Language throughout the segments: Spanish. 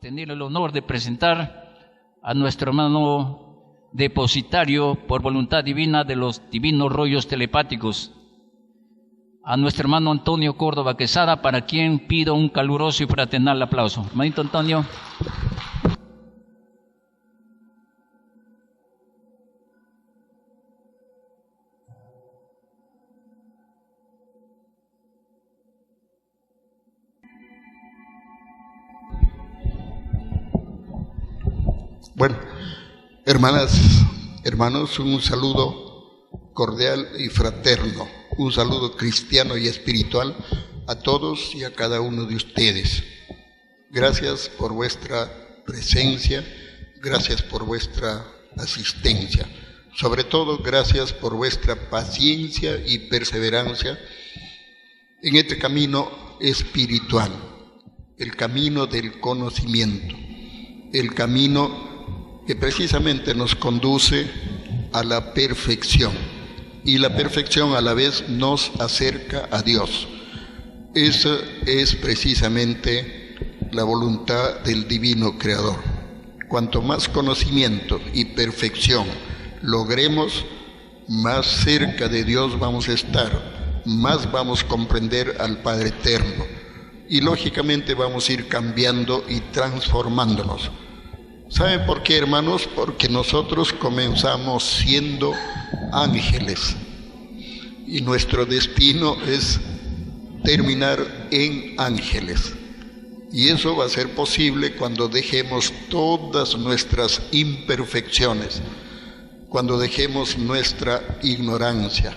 Tener el honor de presentar a nuestro hermano depositario por voluntad divina de los divinos rollos telepáticos, a nuestro hermano Antonio Córdoba Quesada, para quien pido un caluroso y fraternal aplauso. Hermanito Antonio. Bueno, hermanas, hermanos, un saludo cordial y fraterno, un saludo cristiano y espiritual a todos y a cada uno de ustedes. Gracias por vuestra presencia, gracias por vuestra asistencia, sobre todo gracias por vuestra paciencia y perseverancia en este camino espiritual, el camino del conocimiento, el camino que precisamente nos conduce a la perfección, y la perfección a la vez nos acerca a Dios. Esa es precisamente la voluntad del Divino Creador. Cuanto más conocimiento y perfección logremos, más cerca de Dios vamos a estar, más vamos a comprender al Padre Eterno, y lógicamente vamos a ir cambiando y transformándonos. ¿Saben por qué, hermanos? Porque nosotros comenzamos siendo ángeles y nuestro destino es terminar en ángeles. Y eso va a ser posible cuando dejemos todas nuestras imperfecciones, cuando dejemos nuestra ignorancia,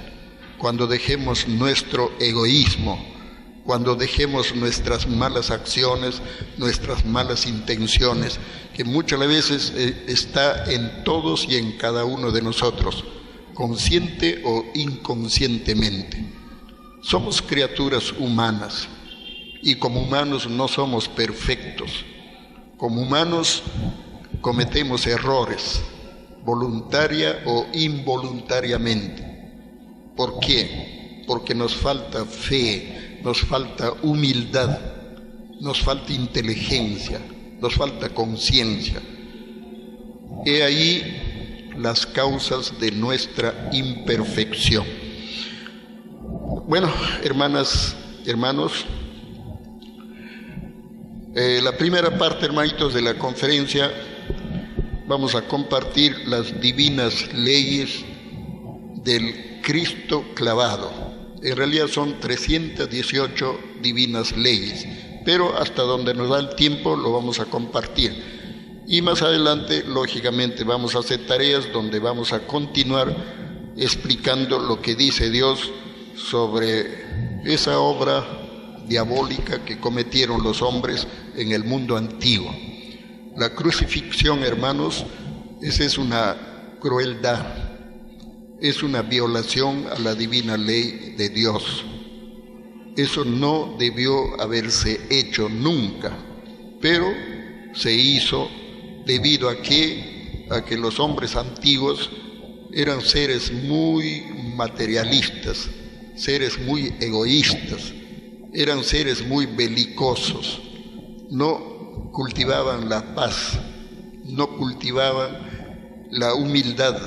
cuando dejemos nuestro egoísmo, cuando dejemos nuestras malas acciones, nuestras malas intenciones, que muchas veces está en todos y en cada uno de nosotros, consciente o inconscientemente. Somos criaturas humanas y como humanos no somos perfectos. Como humanos cometemos errores, voluntaria o involuntariamente. ¿Por qué? Porque nos falta fe, nos falta humildad, nos falta inteligencia, nos falta conciencia. He ahí las causas de nuestra imperfección. Bueno, hermanas, hermanos, la primera parte, hermanitos, de la conferencia vamos a compartir las divinas leyes del Cristo clavado. En realidad son 318 divinas leyes, pero hasta donde nos da el tiempo lo vamos a compartir. Y más adelante, lógicamente, vamos a hacer tareas donde vamos a continuar explicando lo que dice Dios sobre esa obra diabólica que cometieron los hombres en el mundo antiguo. La crucifixión, hermanos, esa es una crueldad. Es una violación a la divina ley de Dios. Eso no debió haberse hecho nunca, pero se hizo debido a que los hombres antiguos eran seres muy materialistas, seres muy egoístas, eran seres muy belicosos, no cultivaban la paz, no cultivaban la humildad,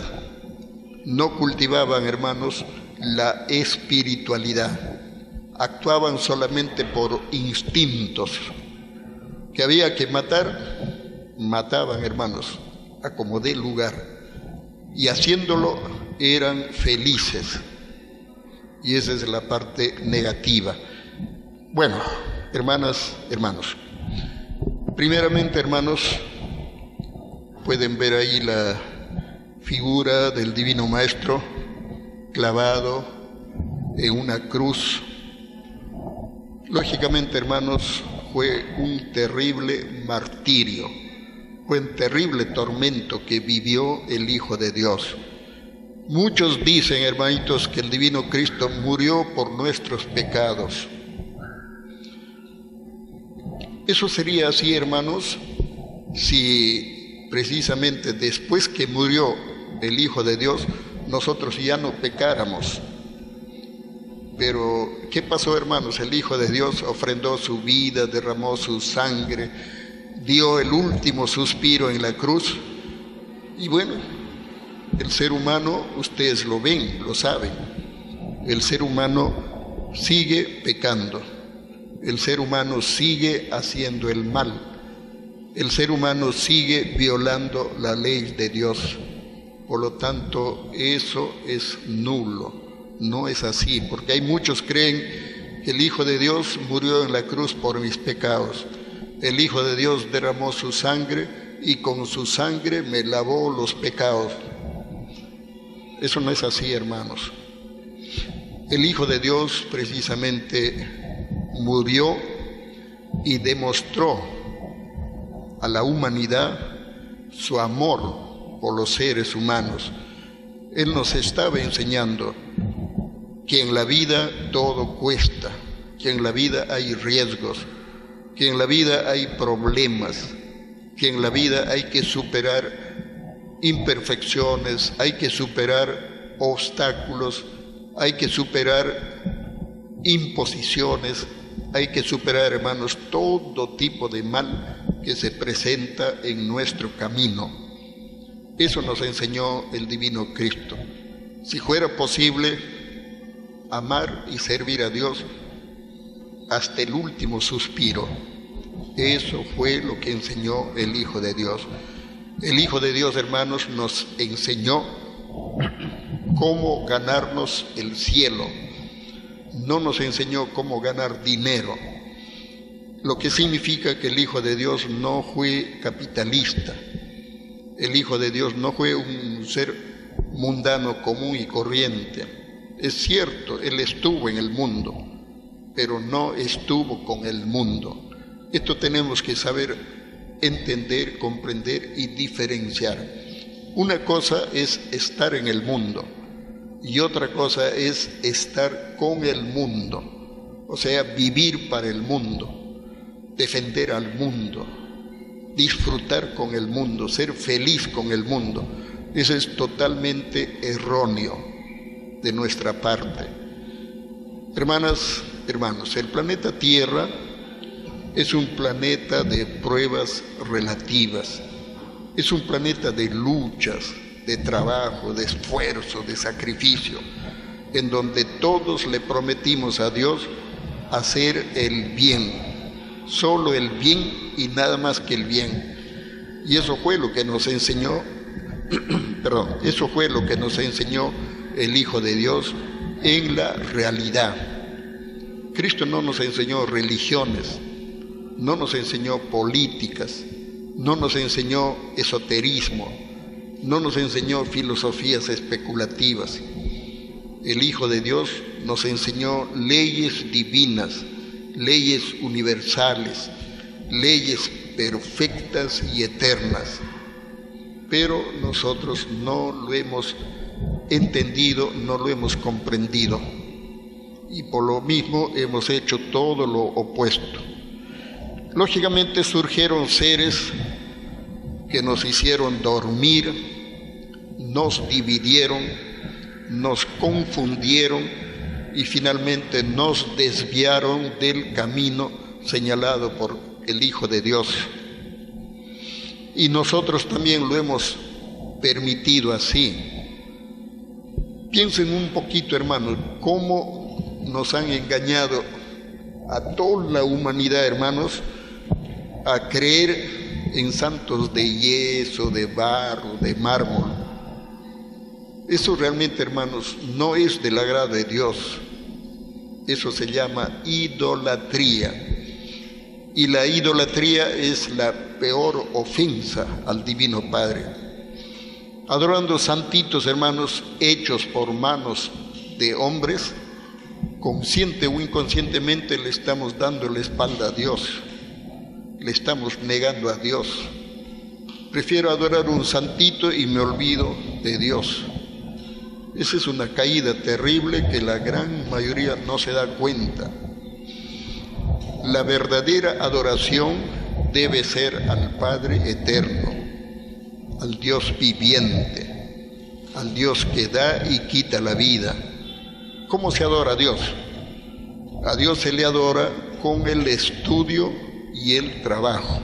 no cultivaban, hermanos, la espiritualidad. Actuaban solamente por instintos. Que había que matar, mataban, hermanos, a como dé lugar. Y haciéndolo eran felices. Y esa es la parte negativa. Bueno, hermanas, hermanos. Primeramente, hermanos, pueden ver ahí la figura del Divino Maestro clavado en una cruz. Lógicamente, hermanos, fue un terrible martirio, fue un terrible tormento que vivió el Hijo de Dios. Muchos dicen, hermanitos, que el Divino Cristo murió por nuestros pecados. Eso sería así, hermanos, si precisamente después que murió el Hijo de Dios, nosotros ya no pecáramos. Pero, ¿qué pasó, hermanos? El Hijo de Dios ofrendó su vida, derramó su sangre, dio el último suspiro en la cruz. Y bueno, el ser humano, ustedes lo ven, lo saben, el ser humano sigue pecando, el ser humano sigue haciendo el mal, el ser humano sigue violando la ley de Dios. Por lo tanto, eso es nulo, no es así, porque hay muchos que creen que el Hijo de Dios murió en la cruz por mis pecados. El Hijo de Dios derramó su sangre y con su sangre me lavó los pecados. Eso no es así, hermanos. El Hijo de Dios precisamente murió y demostró a la humanidad su amor por los seres humanos. Él nos estaba enseñando que en la vida todo cuesta, que en la vida hay riesgos, que en la vida hay problemas, que en la vida hay que superar imperfecciones, hay que superar obstáculos, hay que superar imposiciones, hay que superar, hermanos, todo tipo de mal que se presenta en nuestro camino. Eso nos enseñó el Divino Cristo. Si fuera posible amar y servir a Dios hasta el último suspiro, eso fue lo que enseñó el Hijo de Dios. El Hijo de Dios, hermanos, nos enseñó cómo ganarnos el cielo. No nos enseñó cómo ganar dinero, lo que significa que el Hijo de Dios no fue capitalista. El Hijo de Dios no fue un ser mundano común y corriente. Es cierto, Él estuvo en el mundo, pero no estuvo con el mundo. Esto tenemos que saber entender, comprender y diferenciar. Una cosa es estar en el mundo y otra cosa es estar con el mundo, o sea, vivir para el mundo, defender al mundo, disfrutar con el mundo, ser feliz con el mundo. Eso es totalmente erróneo de nuestra parte. Hermanas, hermanos, el planeta Tierra es un planeta de pruebas relativas, es un planeta de luchas, de trabajo, de esfuerzo, de sacrificio, en donde todos le prometimos a Dios hacer el bien, solo el bien y nada más que el bien. Y eso fue lo que nos enseñó, eso fue lo que nos enseñó el Hijo de Dios en la realidad. Cristo no nos enseñó religiones, no nos enseñó políticas, no nos enseñó esoterismo, no nos enseñó filosofías especulativas. El Hijo de Dios nos enseñó leyes divinas, leyes universales, leyes perfectas y eternas. Pero nosotros no lo hemos entendido, no lo hemos comprendido. Y por lo mismo hemos hecho todo lo opuesto. Lógicamente surgieron seres que nos hicieron dormir, nos dividieron, nos confundieron y finalmente nos desviaron del camino señalado por el Hijo de Dios. Y nosotros también lo hemos permitido así. Piensen un poquito, hermanos, cómo nos han engañado a toda la humanidad, hermanos, a creer en santos de yeso, de barro, de mármol. Eso realmente, hermanos, no es del agrado de Dios. Eso se llama idolatría. Y la idolatría es la peor ofensa al Divino Padre. Adorando santitos, hermanos, hechos por manos de hombres, consciente o inconscientemente le estamos dando la espalda a Dios. Le estamos negando a Dios. Prefiero adorar un santito y me olvido de Dios. Esa es una caída terrible que la gran mayoría no se da cuenta. La verdadera adoración debe ser al Padre eterno, al Dios viviente, al Dios que da y quita la vida. ¿Cómo se adora a Dios? A Dios se le adora con el estudio y el trabajo.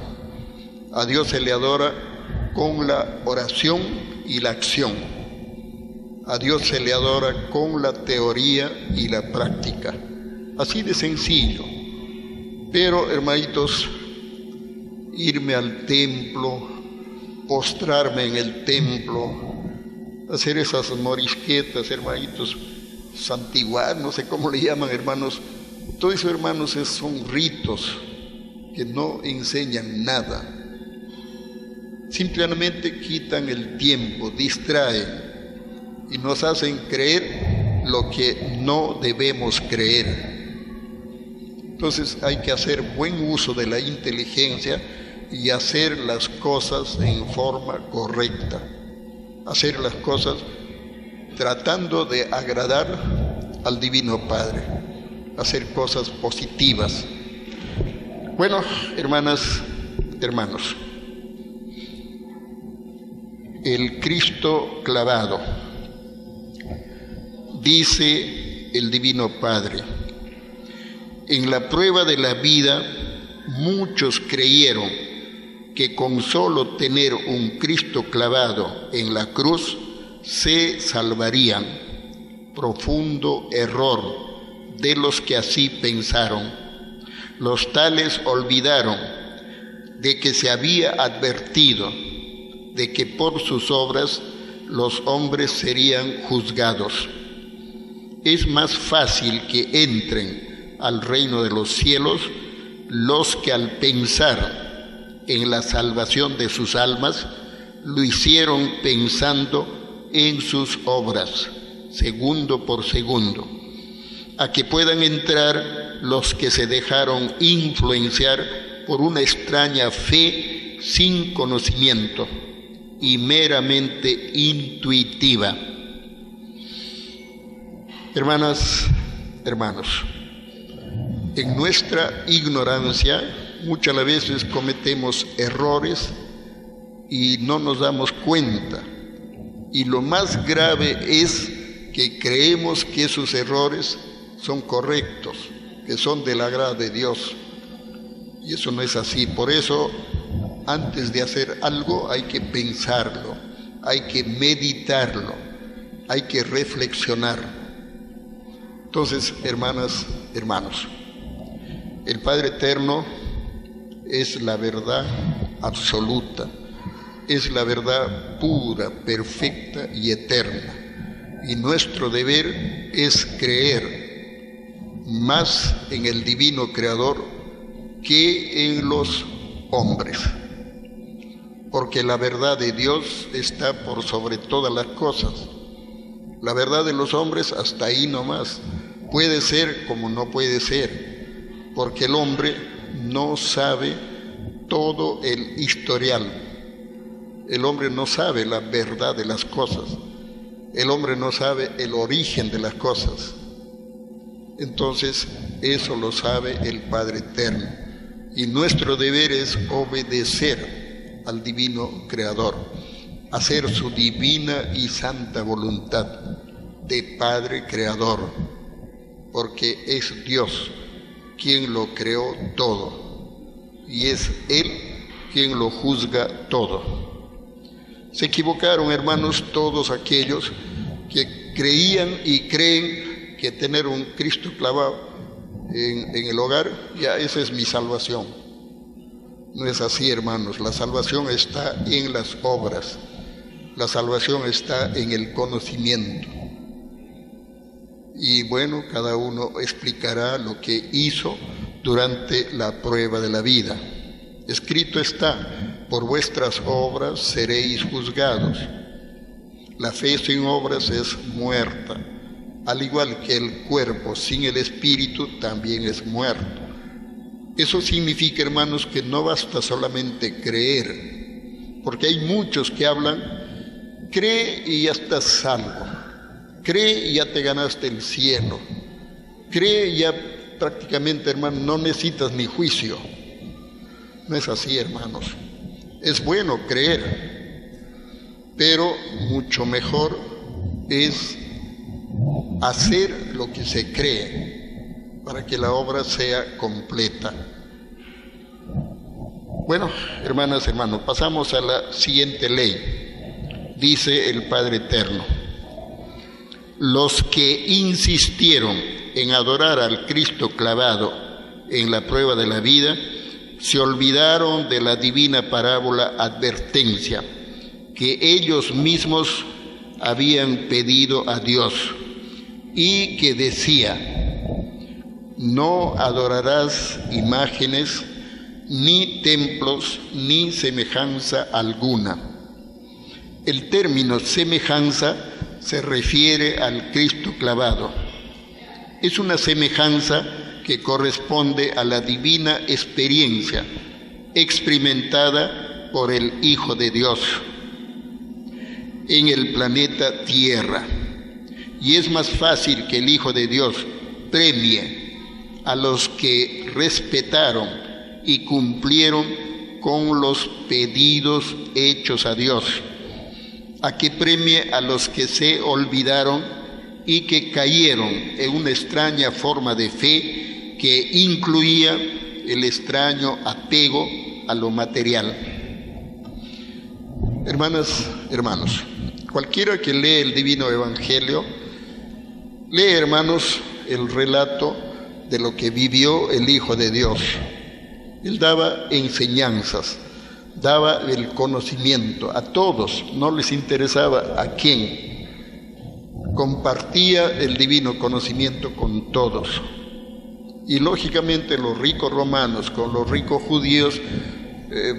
A Dios se le adora con la oración y la acción. A Dios se le adora con la teoría y la práctica. Así de sencillo. Pero, hermanitos, irme al templo, postrarme en el templo, hacer esas morisquetas, hermanitos, santiguar, no sé cómo le llaman, hermanos. Todo eso, hermanos, son ritos que no enseñan nada. Simplemente quitan el tiempo, distraen y nos hacen creer lo que no debemos creer. Entonces hay que hacer buen uso de la inteligencia y hacer las cosas en forma correcta. Hacer las cosas tratando de agradar al Divino Padre. Hacer cosas positivas. Bueno, hermanas, hermanos, el Cristo clavado, dice el Divino Padre, en la prueba de la vida muchos creyeron que con solo tener un Cristo clavado en la cruz se salvarían. Profundo error de los que así pensaron. Los tales olvidaron de que se había advertido de que por sus obras los hombres serían juzgados. Es más fácil que entren al reino de los cielos los que al pensar en la salvación de sus almas lo hicieron pensando en sus obras, segundo por segundo, a que puedan entrar los que se dejaron influenciar por una extraña fe sin conocimiento y meramente intuitiva. Hermanas, hermanos, en nuestra ignorancia muchas veces cometemos errores y no nos damos cuenta. Y lo más grave es que creemos que esos errores son correctos, que son del agrado de Dios. Y eso no es así. Por eso, antes de hacer algo hay que pensarlo, hay que meditarlo, hay que reflexionar. Entonces, hermanas, hermanos, el Padre Eterno es la verdad absoluta, es la verdad pura, perfecta y eterna. Y nuestro deber es creer más en el Divino Creador que en los hombres, porque la verdad de Dios está por sobre todas las cosas. La verdad de los hombres hasta ahí nomás, puede ser como no puede ser, porque el hombre no sabe todo el historial, el hombre no sabe la verdad de las cosas, el hombre no sabe el origen de las cosas. Entonces eso lo sabe el Padre Eterno, y nuestro deber es obedecer al Divino Creador, hacer su divina y santa voluntad de Padre Creador, porque es Dios quien lo creó todo y es Él quien lo juzga todo. Se equivocaron, hermanos, todos aquellos que creían y creen que tener un Cristo clavado en el hogar, ya esa es mi salvación. No es así, hermanos. La salvación está en las obras. La salvación está en el conocimiento. Y bueno, cada uno explicará lo que hizo durante la prueba de la vida. Escrito está: por vuestras obras seréis juzgados. La fe sin obras es muerta, al igual que el cuerpo sin el espíritu también es muerto. Eso significa, hermanos, que no basta solamente creer, porque hay muchos que hablan: cree y ya estás salvo, cree y ya te ganaste el cielo, cree y ya prácticamente, hermano, no necesitas ni juicio. No es así, hermanos. Es bueno creer, pero mucho mejor es hacer lo que se cree para que la obra sea completa. Bueno, hermanas, hermanos, pasamos a la siguiente ley. Dice el Padre Eterno: los que insistieron en adorar al Cristo clavado en la prueba de la vida, se olvidaron de la divina parábola advertencia que ellos mismos habían pedido a Dios y que decía: no adorarás imágenes, ni templos, ni semejanza alguna. El término semejanza se refiere al Cristo clavado. Es una semejanza que corresponde a la divina experiencia experimentada por el Hijo de Dios en el planeta Tierra. Y es más fácil que el Hijo de Dios premie a los que respetaron y cumplieron con los pedidos hechos a Dios, a que premie a los que se olvidaron y que cayeron en una extraña forma de fe que incluía el extraño apego a lo material. Hermanas, hermanos, cualquiera que lee el Divino Evangelio, lee, hermanos, el relato de lo que vivió el Hijo de Dios. Él daba enseñanzas, daba el conocimiento a todos, no les interesaba a quién. Compartía el divino conocimiento con todos. Y lógicamente los ricos romanos con los ricos judíos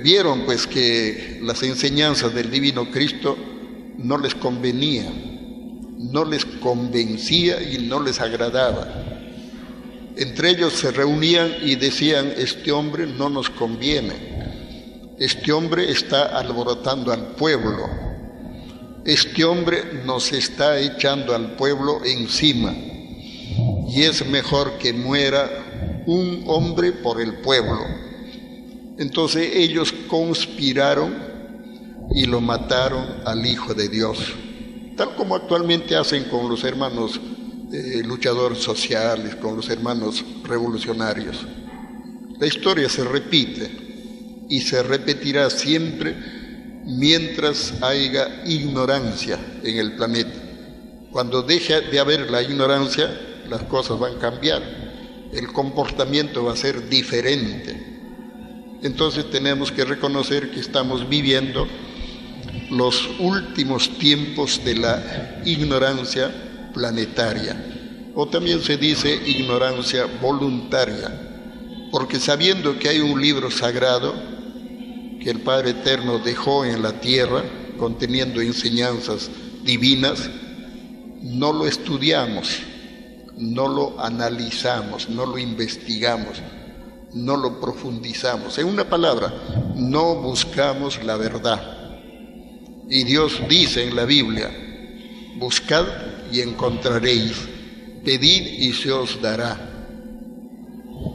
vieron pues que las enseñanzas del divino Cristo no les convenía, no les convencía y no les agradaba. Entre ellos se reunían y decían: este hombre no nos conviene, este hombre está alborotando al pueblo, este hombre nos está echando al pueblo encima, y es mejor que muera un hombre por el pueblo. Entonces ellos conspiraron y lo mataron al Hijo de Dios, tal como actualmente hacen con los hermanos luchadores sociales, con los hermanos revolucionarios. La historia se repite y se repetirá siempre mientras haya ignorancia en el planeta. Cuando deje de haber la ignorancia, las cosas van a cambiar, el comportamiento va a ser diferente. Entonces tenemos que reconocer que estamos viviendo los últimos tiempos de la ignorancia planetaria, o también se dice ignorancia voluntaria, porque sabiendo que hay un libro sagrado que el Padre Eterno dejó en la tierra conteniendo enseñanzas divinas, no lo estudiamos, no lo analizamos, no lo investigamos, no lo profundizamos. En una palabra, no buscamos la verdad. Y Dios dice en la Biblia: buscad y encontraréis, pedid y se os dará,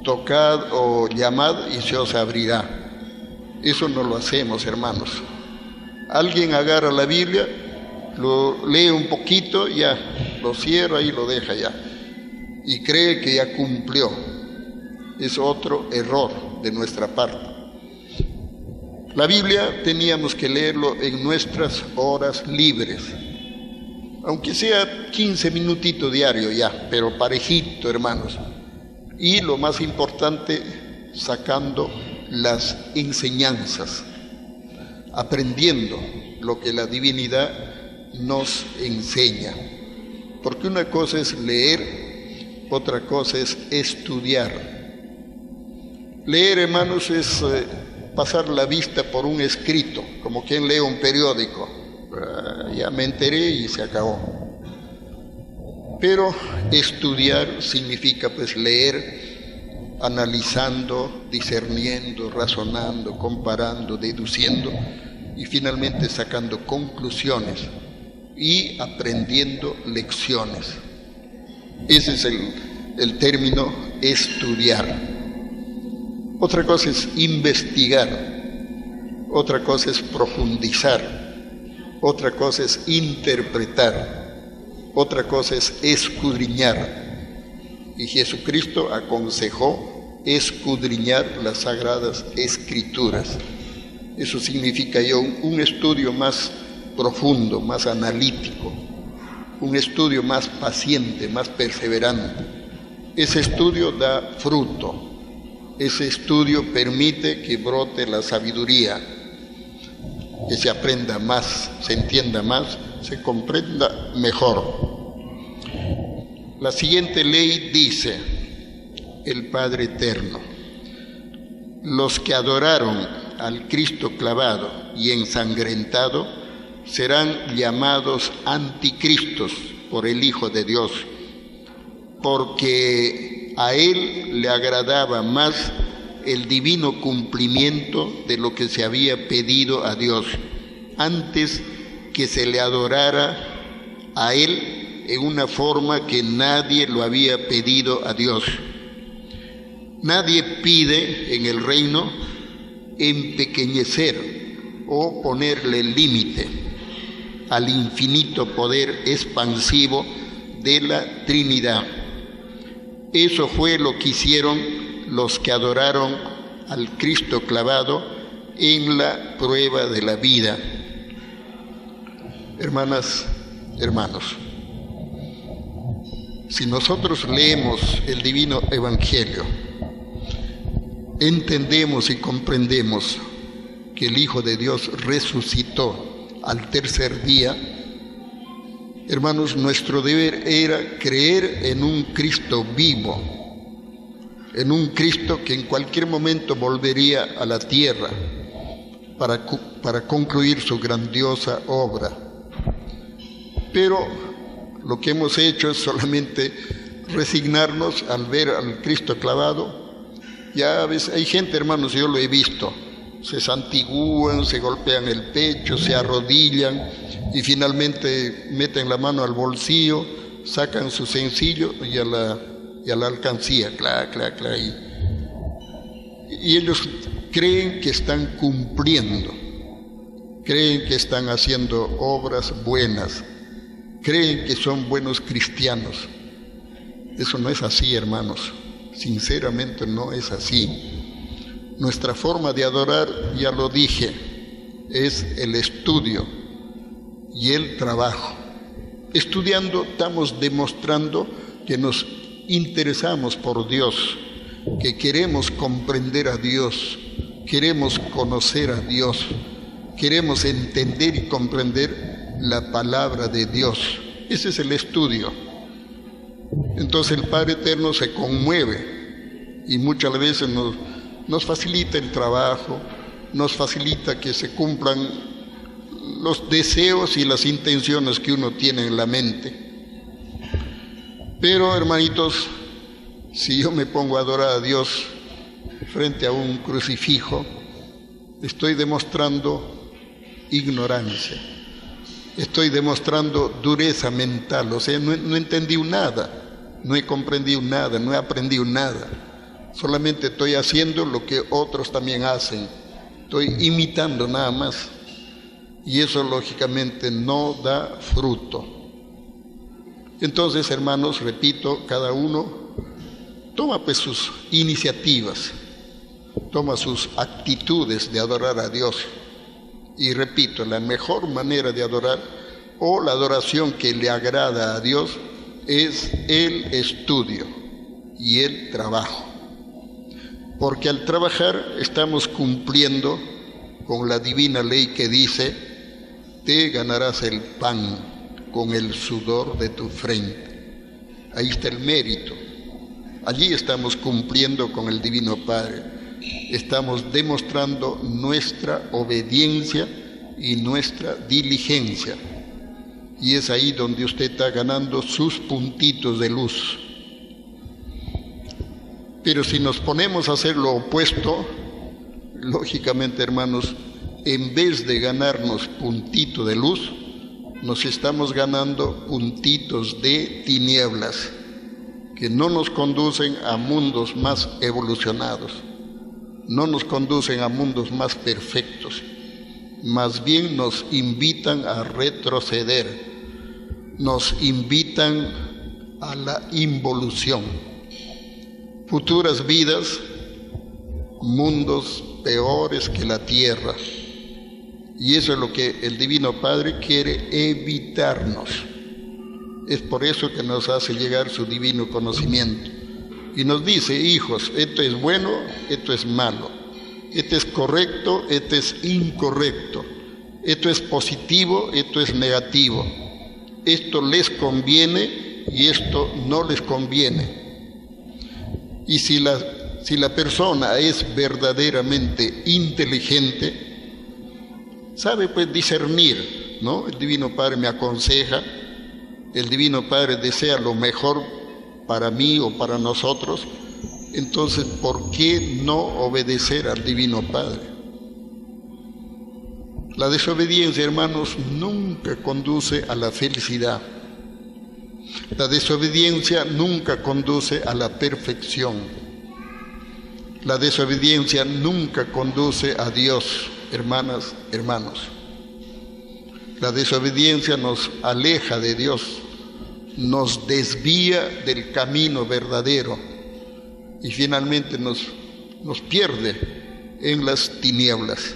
tocad o llamad y se os abrirá. Eso no lo hacemos, hermanos. Alguien agarra la Biblia, lo lee un poquito, ya lo cierra y lo deja ya, y cree que ya cumplió. Es otro error de nuestra parte. La Biblia teníamos que leerlo en nuestras horas libres, aunque sea 15 minutitos diario ya, pero parejito, hermanos. Y lo más importante, sacando las enseñanzas, aprendiendo lo que la divinidad nos enseña. Porque una cosa es leer, otra cosa es estudiar. Leer, hermanos, es pasar la vista por un escrito, como quien lee un periódico. Ya me enteré y se acabó. Pero estudiar significa pues leer, analizando, discerniendo, razonando, comparando, deduciendo y finalmente sacando conclusiones y aprendiendo lecciones. Ese es el término estudiar. Otra cosa es investigar, otra cosa es profundizar, otra cosa es interpretar, otra cosa es escudriñar. Y Jesucristo aconsejó escudriñar las Sagradas Escrituras. Eso significa ya un estudio más profundo, más analítico, un estudio más paciente, más perseverante. Ese estudio da fruto, ese estudio permite que brote la sabiduría, que se aprenda más, se entienda más, se comprenda mejor. La siguiente ley dice el Padre Eterno: los que adoraron al Cristo clavado y ensangrentado serán llamados anticristos por el Hijo de Dios, porque a Él le agradaba más el divino cumplimiento de lo que se había pedido a Dios, antes que se le adorara a Él en una forma que nadie lo había pedido a Dios. Nadie pide en el reino empequeñecer o ponerle límite al infinito poder expansivo de la Trinidad. Eso fue lo que hicieron los que adoraron al Cristo clavado en la prueba de la vida. Hermanas, hermanos, si nosotros leemos el Divino Evangelio, entendemos y comprendemos que el Hijo de Dios resucitó al tercer día. Hermanos, nuestro deber era creer en un Cristo vivo, en un Cristo que en cualquier momento volvería a la tierra para concluir su grandiosa obra. Pero lo que hemos hecho es solamente resignarnos al ver al Cristo clavado. Ya a veces hay gente, hermanos, yo lo he visto, se santiguan, se golpean el pecho, se arrodillan y finalmente meten la mano al bolsillo, sacan su sencillo y a la alcancía, clac, clac, clac, y ellos creen que están cumpliendo, creen que están haciendo obras buenas, creen que son buenos cristianos. Eso no es así, hermanos. Sinceramente no es así. Nuestra forma de adorar, ya lo dije, es el estudio y el trabajo. Estudiando estamos demostrando que nos interesamos por Dios, que queremos comprender a Dios, queremos conocer a Dios, queremos entender y comprender la palabra de Dios. Ese es el estudio. Entonces el Padre Eterno se conmueve y muchas veces nos facilita el trabajo, nos facilita que se cumplan los deseos y las intenciones que uno tiene en la mente. Pero, hermanitos, si yo me pongo a adorar a Dios frente a un crucifijo, estoy demostrando ignorancia, estoy demostrando dureza mental, o sea, no entendí nada, no he comprendido nada, no he aprendido nada, solamente estoy haciendo lo que otros también hacen, estoy imitando nada más, y eso lógicamente no da fruto. Entonces, hermanos, repito, cada uno toma pues sus iniciativas, toma sus actitudes de adorar a Dios. Y repito, la mejor manera de adorar o la adoración que le agrada a Dios es el estudio y el trabajo. Porque al trabajar estamos cumpliendo con la divina ley que dice: te ganarás el pan con el sudor de tu frente. Ahí está el mérito. Allí estamos cumpliendo con el Divino Padre. Estamos demostrando nuestra obediencia y nuestra diligencia. Y es ahí donde usted está ganando sus puntitos de luz. Pero si nos ponemos a hacer lo opuesto, lógicamente, hermanos, en vez de ganarnos puntito de luz, nos estamos ganando puntitos de tinieblas que no nos conducen a mundos más evolucionados, no nos conducen a mundos más perfectos, más bien nos invitan a retroceder, nos invitan a la involución. Futuras vidas mundos peores que la tierra. Y eso es lo que el Divino Padre quiere evitarnos. Es por eso que nos hace llegar su divino conocimiento. Y nos dice: hijos, esto es bueno, esto es malo. Esto es correcto, esto es incorrecto. Esto es positivo, esto es negativo. Esto les conviene y esto no les conviene. Y si la persona es verdaderamente inteligente, sabe pues discernir, ¿no? El Divino Padre me aconseja, el Divino Padre desea lo mejor para mí o para nosotros. Entonces, ¿por qué no obedecer al Divino Padre? La desobediencia, hermanos, nunca conduce a la felicidad. La desobediencia nunca conduce a la perfección. La desobediencia nunca conduce a Dios, hermanas, hermanos. La desobediencia nos aleja de Dios, nos desvía del camino verdadero y finalmente nos pierde en las tinieblas.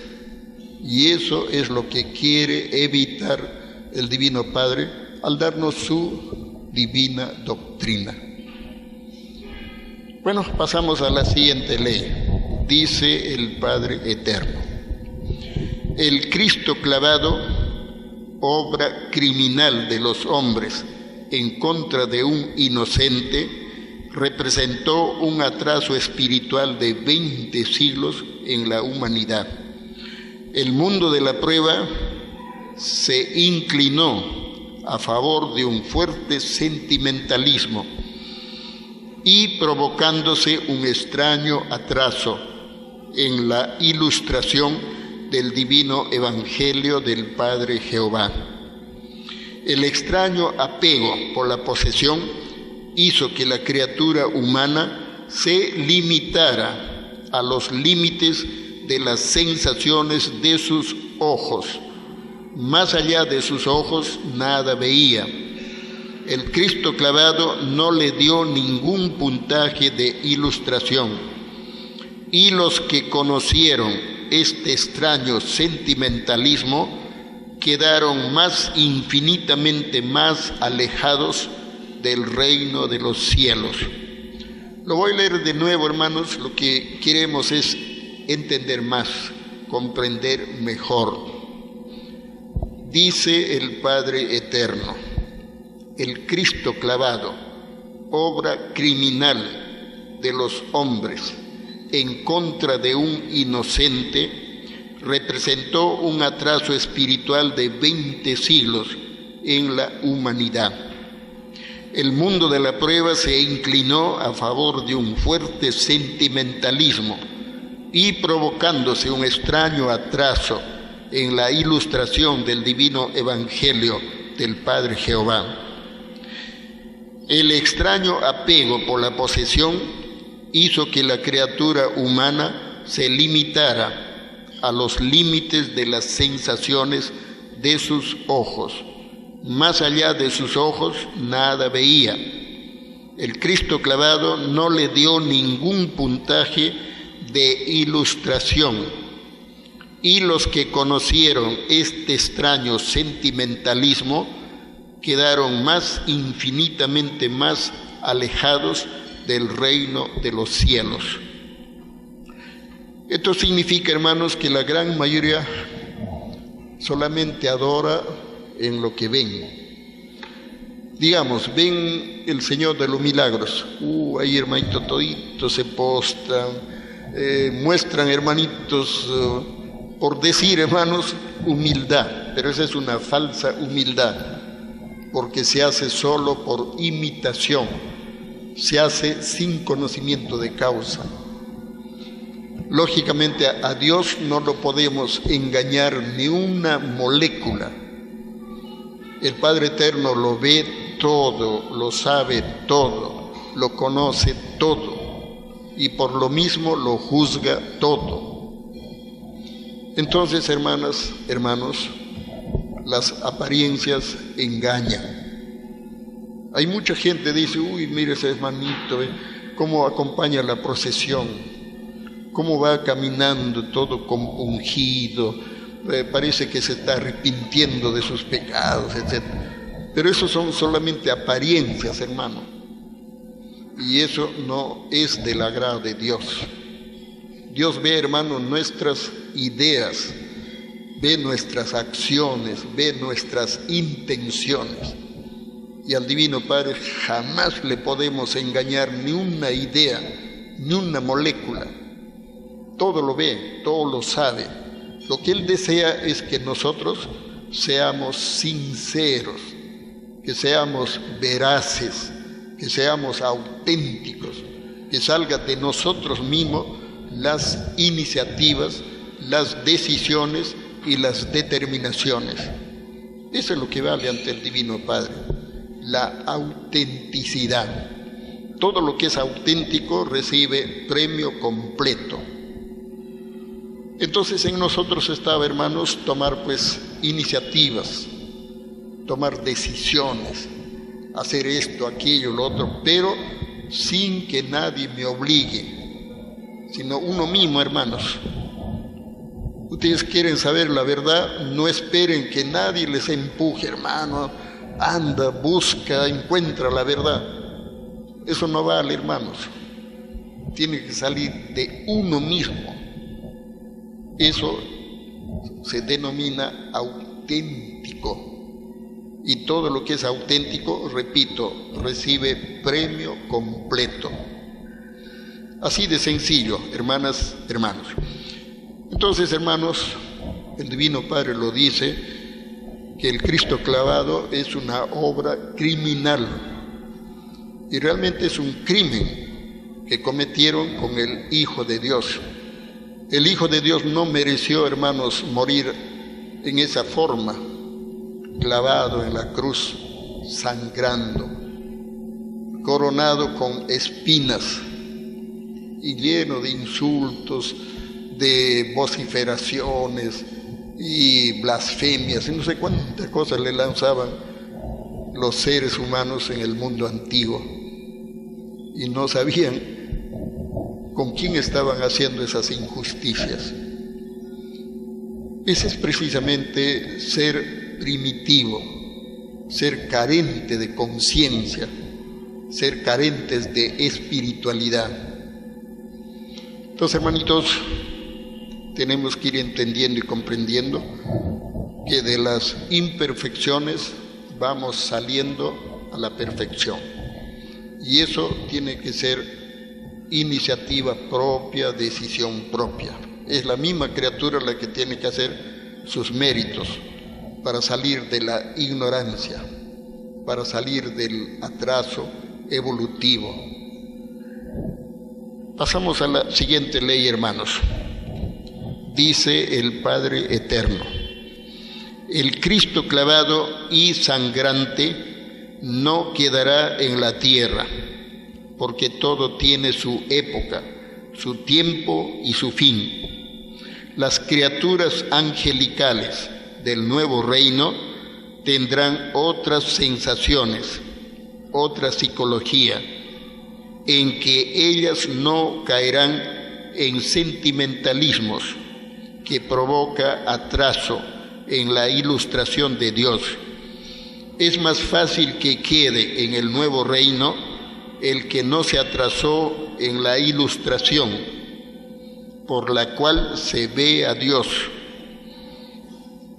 Y eso es lo que quiere evitar el Divino Padre al darnos su divina doctrina. Bueno, pasamos a la siguiente ley. Dice el Padre Eterno: el Cristo clavado, obra criminal de los hombres en contra de un inocente, representó un atraso espiritual de 20 siglos en la humanidad. El mundo de la prueba se inclinó a favor de un fuerte sentimentalismo y provocándose un extraño atraso en la ilustración del divino evangelio del Padre Jehová. El extraño apego por la posesión hizo que la criatura humana se limitara a los límites de las sensaciones de sus ojos. Más allá de sus ojos nada veía. El Cristo clavado no le dio ningún puntaje de ilustración, y los que conocieron este extraño sentimentalismo quedaron infinitamente más alejados del reino de los cielos. Lo voy a leer de nuevo, hermanos. Lo que queremos es entender más, comprender mejor. Dice el Padre Eterno: el Cristo clavado, obra criminal de los hombres en contra de un inocente, representó un atraso espiritual de 20 siglos en la humanidad. El mundo de la prueba se inclinó a favor de un fuerte sentimentalismo y provocándose un extraño atraso en la ilustración del divino evangelio del Padre Jehová. El extraño apego por la posesión hizo que la criatura humana se limitara a los límites de las sensaciones de sus ojos. Más allá de sus ojos nada veía. El Cristo clavado no le dio ningún puntaje de ilustración, y los que conocieron este extraño sentimentalismo quedaron infinitamente más alejados del reino de los cielos. Esto significa, hermanos, que la gran mayoría solamente adora en lo que ven. Digamos, ven el Señor de los Milagros. Ahí, hermanito, toditos se postran, muestran, hermanitos, por decir, hermanos, humildad, pero esa es una falsa humildad, porque se hace solo por imitación, se hace sin conocimiento de causa. Lógicamente a Dios no lo podemos engañar ni una molécula. El Padre Eterno lo ve todo, lo sabe todo, lo conoce todo, y por lo mismo lo juzga todo. Entonces, hermanas, hermanos, las apariencias engañan. Hay mucha gente que dice: mire ese hermanito, cómo acompaña la procesión, cómo va caminando todo compungido, parece que se está arrepintiendo de sus pecados, etc. Pero eso son solamente apariencias, hermano, y eso no es del agrado de Dios. Dios ve, hermano, nuestras ideas, ve nuestras acciones, ve nuestras intenciones. Y al Divino Padre jamás le podemos engañar ni una idea, ni una molécula. Todo lo ve, todo lo sabe. Lo que Él desea es que nosotros seamos sinceros, que seamos veraces, que seamos auténticos, que salga de nosotros mismos las iniciativas, las decisiones y las determinaciones. Eso es lo que vale ante el Divino Padre, la autenticidad. Todo lo que es auténtico recibe premio completo. Entonces en nosotros estaba, hermanos, tomar pues iniciativas, tomar decisiones, hacer esto, aquello, lo otro, pero sin que nadie me obligue, sino uno mismo, hermanos. Ustedes quieren saber la verdad, no esperen que nadie les empuje, hermano, anda, busca, encuentra la verdad. Eso no vale, hermanos. Tiene que salir de uno mismo. Eso se denomina auténtico. Y todo lo que es auténtico, repito, recibe premio completo. Así de sencillo, hermanas, hermanos. Entonces, hermanos, el Divino Padre lo dice, que el Cristo clavado es una obra criminal. Y realmente es un crimen que cometieron con el Hijo de Dios. El Hijo de Dios no mereció, hermanos, morir en esa forma, clavado en la cruz, sangrando, coronado con espinas y lleno de insultos, de vociferaciones y blasfemias, y no sé cuántas cosas le lanzaban los seres humanos en el mundo antiguo, y no sabían con quién estaban haciendo esas injusticias. Ese es precisamente ser primitivo, ser carente de conciencia, ser carentes de espiritualidad. Entonces, hermanitos, tenemos que ir entendiendo y comprendiendo que de las imperfecciones vamos saliendo a la perfección. Y eso tiene que ser iniciativa propia, decisión propia. Es la misma criatura la que tiene que hacer sus méritos para salir de la ignorancia, para salir del atraso evolutivo. Pasamos a la siguiente ley, hermanos. Dice el Padre Eterno: el Cristo clavado y sangrante no quedará en la tierra, porque todo tiene su época, su tiempo y su fin. Las criaturas angelicales del nuevo reino tendrán otras sensaciones, otra psicología, en que ellas no caerán en sentimentalismos que provoca atraso en la ilustración de Dios. Es más fácil que quede en el nuevo reino el que no se atrasó en la ilustración por la cual se ve a Dios,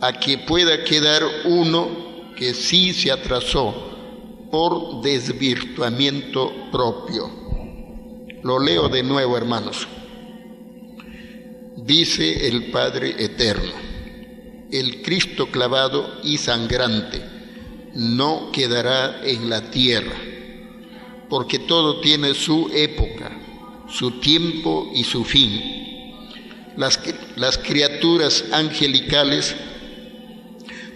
a que pueda quedar uno que sí se atrasó por desvirtuamiento propio. Lo leo de nuevo, hermanos. Dice el Padre Eterno: el Cristo clavado y sangrante no quedará en la tierra, porque todo tiene su época, su tiempo y su fin. Las criaturas angelicales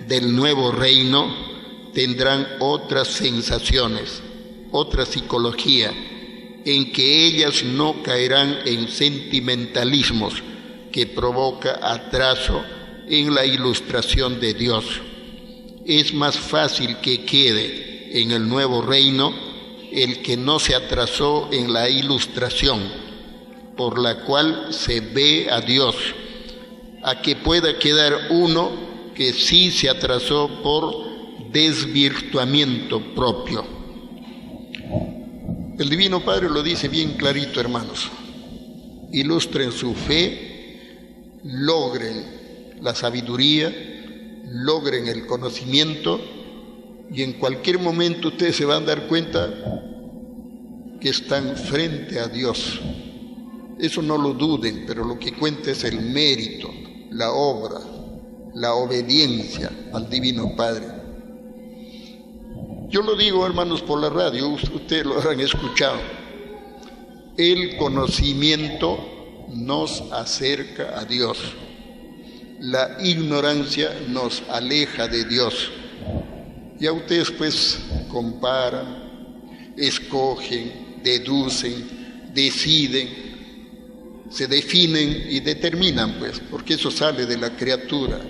del nuevo reino tendrán otras sensaciones, otra psicología, en que ellas no caerán en sentimentalismos que provoca atraso en la ilustración de Dios. Es más fácil que quede en el nuevo reino el que no se atrasó en la ilustración por la cual se ve a Dios, a que pueda quedar uno que sí se atrasó por desvirtuamiento propio. El Divino Padre lo dice bien clarito, hermanos: ilustren su fe, logren la sabiduría, logren el conocimiento, y en cualquier momento ustedes se van a dar cuenta que están frente a Dios. Eso no lo duden, pero lo que cuenta es el mérito, la obra, la obediencia al Divino Padre. Yo lo digo, hermanos, por la radio, ustedes lo habrán escuchado. El conocimiento nos acerca a Dios. La ignorancia nos aleja de Dios. Ya ustedes pues comparan, escogen, deducen, deciden, se definen y determinan, pues, porque eso sale de la criatura.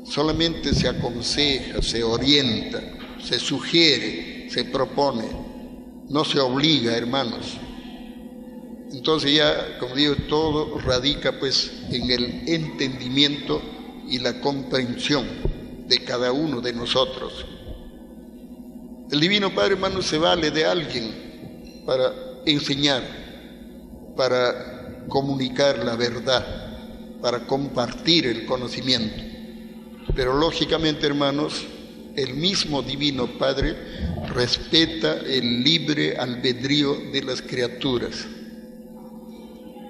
Solamente se aconseja, se orienta, se sugiere, se propone, no se obliga, hermanos. Entonces ya, como digo, todo radica pues en el entendimiento y la comprensión de cada uno de nosotros. El Divino Padre, hermanos, se vale de alguien para enseñar, para comunicar la verdad, para compartir el conocimiento. Pero lógicamente, hermanos, el mismo Divino Padre respeta el libre albedrío de las criaturas,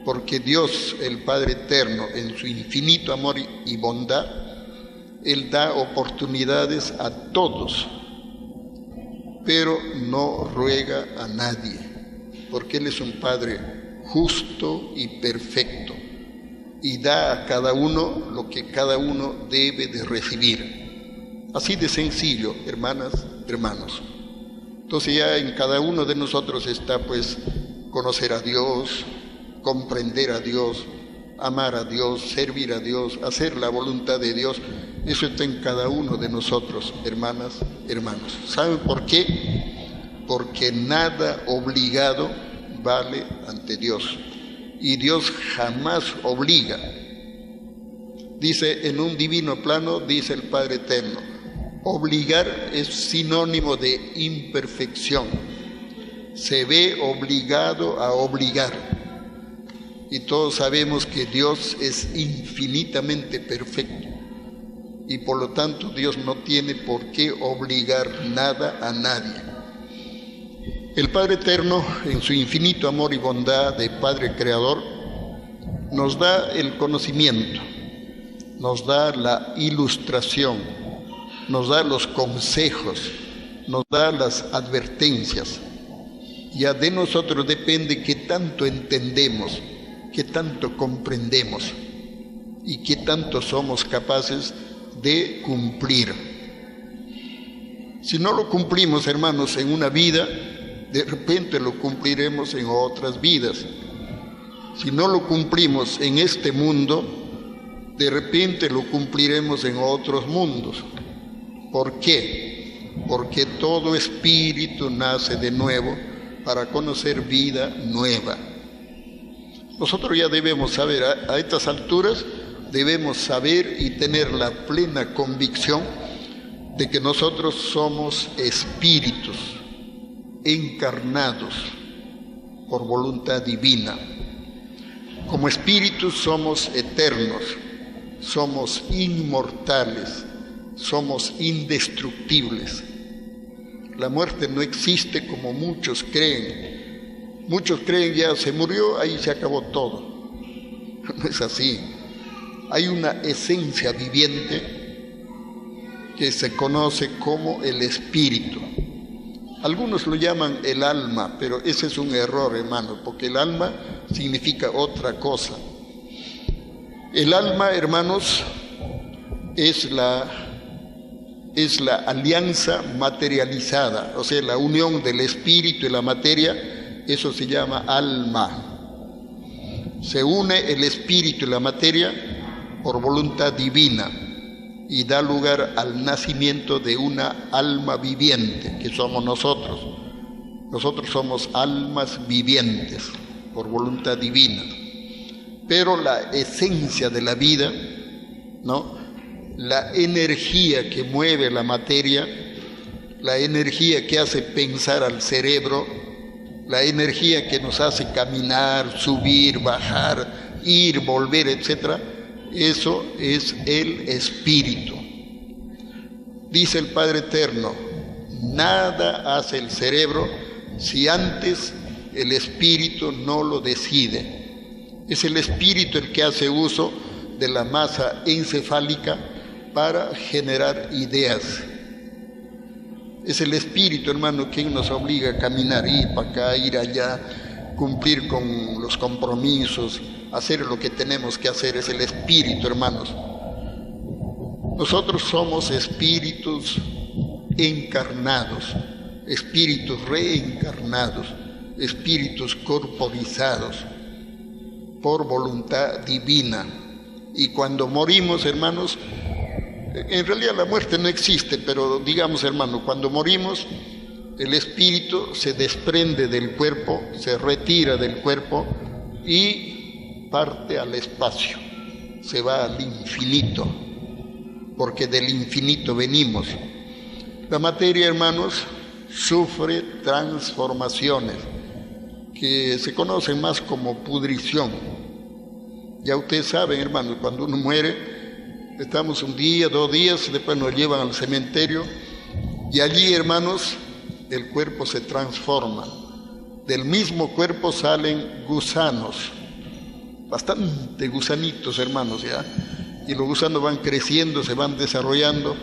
porque Dios, el Padre Eterno, en su infinito amor y bondad, Él da oportunidades a todos, pero no ruega a nadie, porque Él es un Padre justo y perfecto, y da a cada uno lo que cada uno debe de recibir. Así de sencillo, hermanas, hermanos. Entonces ya en cada uno de nosotros está pues conocer a Dios, comprender a Dios, amar a Dios, servir a Dios, hacer la voluntad de Dios. Eso está en cada uno de nosotros, hermanas, hermanos. ¿Saben por qué? Porque nada obligado vale ante Dios. Y Dios jamás obliga. Dice en un divino plano, dice el Padre Eterno, obligar es sinónimo de imperfección. Se ve obligado a obligar. Y todos sabemos que Dios es infinitamente perfecto. Y por lo tanto Dios no tiene por qué obligar nada a nadie. El Padre Eterno, en su infinito amor y bondad de Padre Creador, nos da el conocimiento, nos da la ilustración, nos da los consejos, nos da las advertencias. Ya de nosotros depende qué tanto entendemos, qué tanto comprendemos y qué tanto somos capaces de cumplir. Si no lo cumplimos, hermanos, en una vida, de repente lo cumpliremos en otras vidas. Si no lo cumplimos en este mundo, de repente lo cumpliremos en otros mundos. ¿Por qué? Porque todo espíritu nace de nuevo para conocer vida nueva. Nosotros ya debemos saber, a estas alturas, debemos saber y tener la plena convicción de que nosotros somos espíritus encarnados por voluntad divina. Como espíritus somos eternos, somos inmortales, somos indestructibles. La muerte no existe como muchos creen. Muchos creen ya se murió, ahí se acabó todo. No es así. Hay una esencia viviente que se conoce como el espíritu. Algunos lo llaman el alma, pero ese es un error, hermano, porque el alma significa otra cosa. El alma, hermanos, es la alianza materializada, o sea, la unión del espíritu y la materia, eso se llama alma. Se une el espíritu y la materia por voluntad divina y da lugar al nacimiento de una alma viviente, que somos nosotros. Nosotros somos almas vivientes, por voluntad divina. Pero la esencia de la vida, ¿no?, la energía que mueve la materia, la energía que hace pensar al cerebro, la energía que nos hace caminar, subir, bajar, ir, volver, etc., eso es el espíritu. Dice el Padre Eterno, nada hace el cerebro si antes el espíritu no lo decide. Es el espíritu el que hace uso de la masa encefálica para generar ideas. Es el espíritu, hermano, quien nos obliga a caminar, ir para acá, ir allá, cumplir con los compromisos, hacer lo que tenemos que hacer. Es el espíritu, hermanos. Nosotros somos espíritus encarnados, espíritus reencarnados, espíritus corporizados por voluntad divina. Y cuando morimos, hermanos, en realidad la muerte no existe, pero digamos, hermano, cuando morimos, el espíritu se desprende del cuerpo, se retira del cuerpo y parte al espacio, se va al infinito, porque del infinito venimos. La materia, hermanos, sufre transformaciones que se conocen más como pudrición. Ya ustedes saben, hermanos, cuando uno muere, estamos un día, 2 días, después nos llevan al cementerio y allí, hermanos, el cuerpo se transforma. Del mismo cuerpo salen gusanos, bastante gusanitos, hermanos, ya. Y los gusanos van creciendo, se van desarrollando,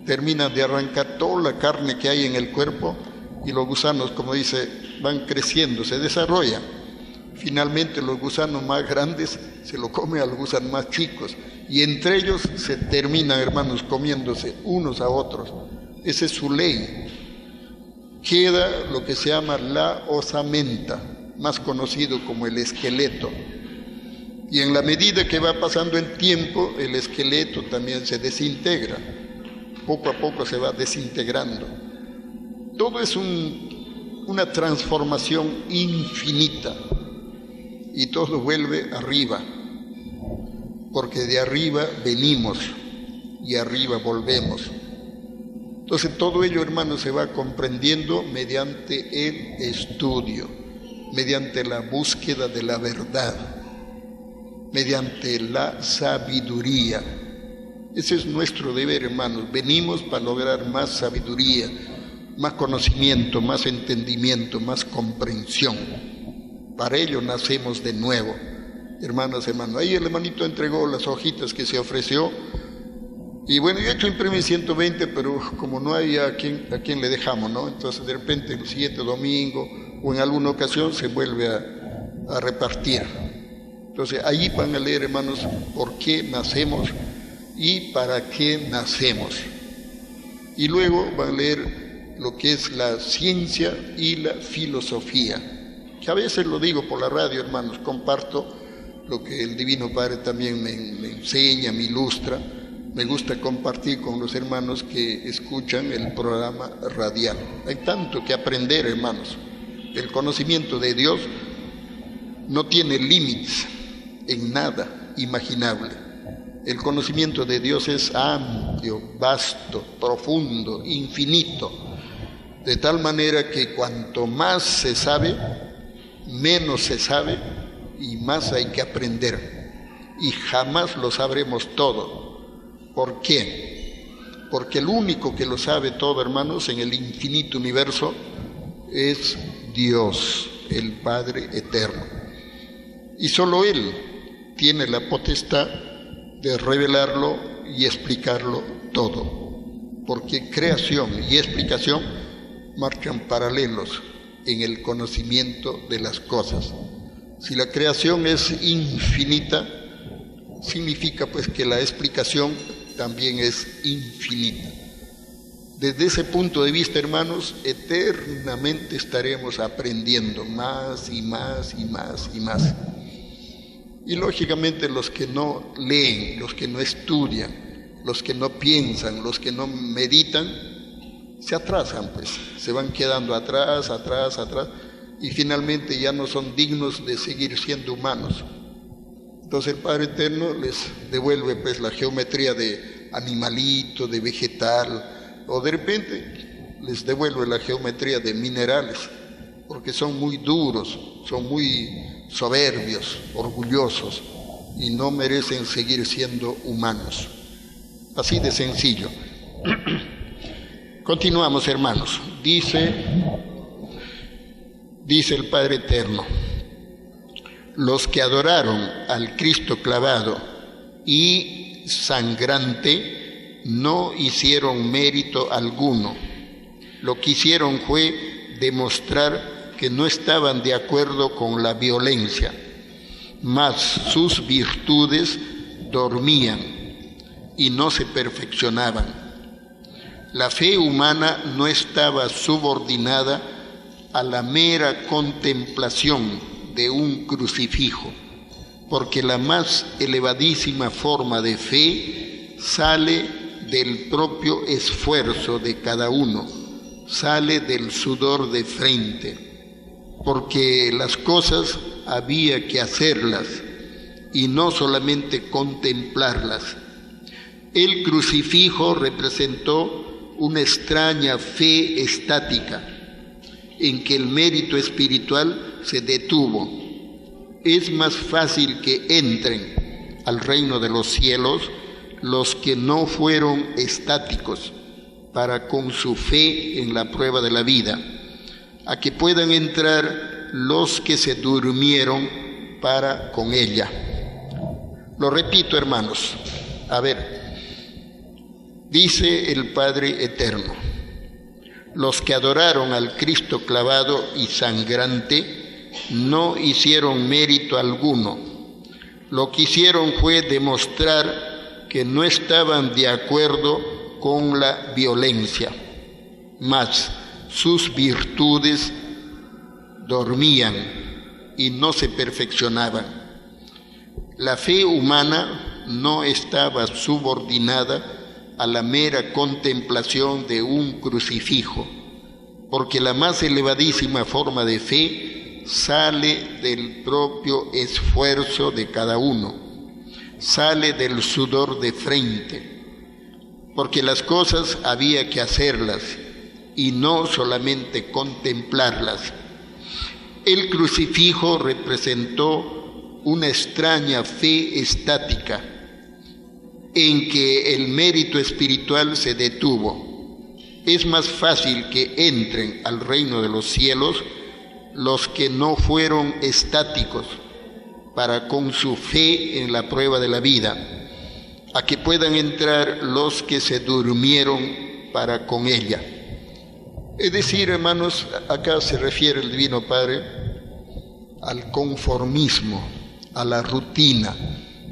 terminan de arrancar toda la carne que hay en el cuerpo y los gusanos, como dice, van creciendo, se desarrollan. Finalmente los gusanos más grandes se lo comen a los gusanos más chicos y entre ellos se terminan, hermanos, comiéndose unos a otros. Esa es su ley. Queda lo que se llama la osamenta, más conocido como el esqueleto. Y en la medida que va pasando el tiempo, el esqueleto también se desintegra. Poco a poco se va desintegrando. Todo es una transformación infinita. Y todo vuelve arriba, porque de arriba venimos y arriba volvemos. Entonces todo ello, hermanos, se va comprendiendo mediante el estudio, mediante la búsqueda de la verdad, mediante la sabiduría. Ese es nuestro deber, hermanos. Venimos para lograr más sabiduría, más conocimiento, más entendimiento, más comprensión. Para ello nacemos de nuevo, hermanos. Ahí el hermanito entregó las hojitas que se ofreció. Y bueno, yo he hecho imprimir 120, pero como no hay a quién le dejamos, ¿no? Entonces de repente el siguiente domingo o en alguna ocasión se vuelve a repartir. Entonces ahí van a leer, hermanos, por qué nacemos y para qué nacemos. Y luego van a leer lo que es la ciencia y la filosofía. Que a veces lo digo por la radio, hermanos, comparto lo que el Divino Padre también me enseña, me ilustra. Me gusta compartir con los hermanos que escuchan el programa radial. Hay tanto que aprender, hermanos. El conocimiento de Dios no tiene límites en nada imaginable. El conocimiento de Dios es amplio, vasto, profundo, infinito. De tal manera que cuanto más se sabe, menos se sabe y más hay que aprender. Y jamás lo sabremos todo. ¿Por qué? Porque el único que lo sabe todo, hermanos, en el infinito universo es Dios, el Padre Eterno. Y solo Él tiene la potestad de revelarlo y explicarlo todo. Porque creación y explicación marchan paralelos en el conocimiento de las cosas. Si la creación es infinita, significa pues que la explicación también es infinita. Desde ese punto de vista, hermanos, eternamente estaremos aprendiendo más y más y más y más. Y lógicamente los que no leen, los que no estudian, los que no piensan, los que no meditan, se atrasan, pues, se van quedando atrás, y finalmente ya no son dignos de seguir siendo humanos. Entonces el Padre Eterno les devuelve pues la geometría de animalito, de vegetal, o de repente les devuelve la geometría de minerales, porque son muy duros, son muy soberbios, orgullosos, y no merecen seguir siendo humanos. Así de sencillo. Continuamos, hermanos. Dice el Padre Eterno: los que adoraron al Cristo clavado y sangrante no hicieron mérito alguno. Lo que hicieron fue demostrar que no estaban de acuerdo con la violencia, mas sus virtudes dormían y no se perfeccionaban. La fe humana no estaba subordinada a la mera contemplación de un crucifijo, porque la más elevadísima forma de fe sale del propio esfuerzo de cada uno, sale del sudor de frente, porque las cosas había que hacerlas y no solamente contemplarlas. El crucifijo representó una extraña fe estática en que el mérito espiritual se detuvo. Es más fácil que entren al reino de los cielos los que no fueron estáticos para con su fe en la prueba de la vida, a que puedan entrar los que se durmieron para con ella. Lo repito, hermanos. A ver, dice el Padre Eterno: los que adoraron al Cristo clavado y sangrante no hicieron mérito alguno. Lo que hicieron fue demostrar que no estaban de acuerdo con la violencia, mas sus virtudes dormían y no se perfeccionaban. La fe humana no estaba subordinada a la mera contemplación de un crucifijo, porque la más elevadísima forma de fe sale del propio esfuerzo de cada uno, sale del sudor de frente, porque las cosas había que hacerlas y no solamente contemplarlas. El crucifijo representó una extraña fe estática en que el mérito espiritual se detuvo. Es más fácil que entren al reino de los cielos los que no fueron estáticos para con su fe en la prueba de la vida, a que puedan entrar los que se durmieron para con ella. Es decir, hermanos, acá se refiere el Divino Padre al conformismo, a la rutina,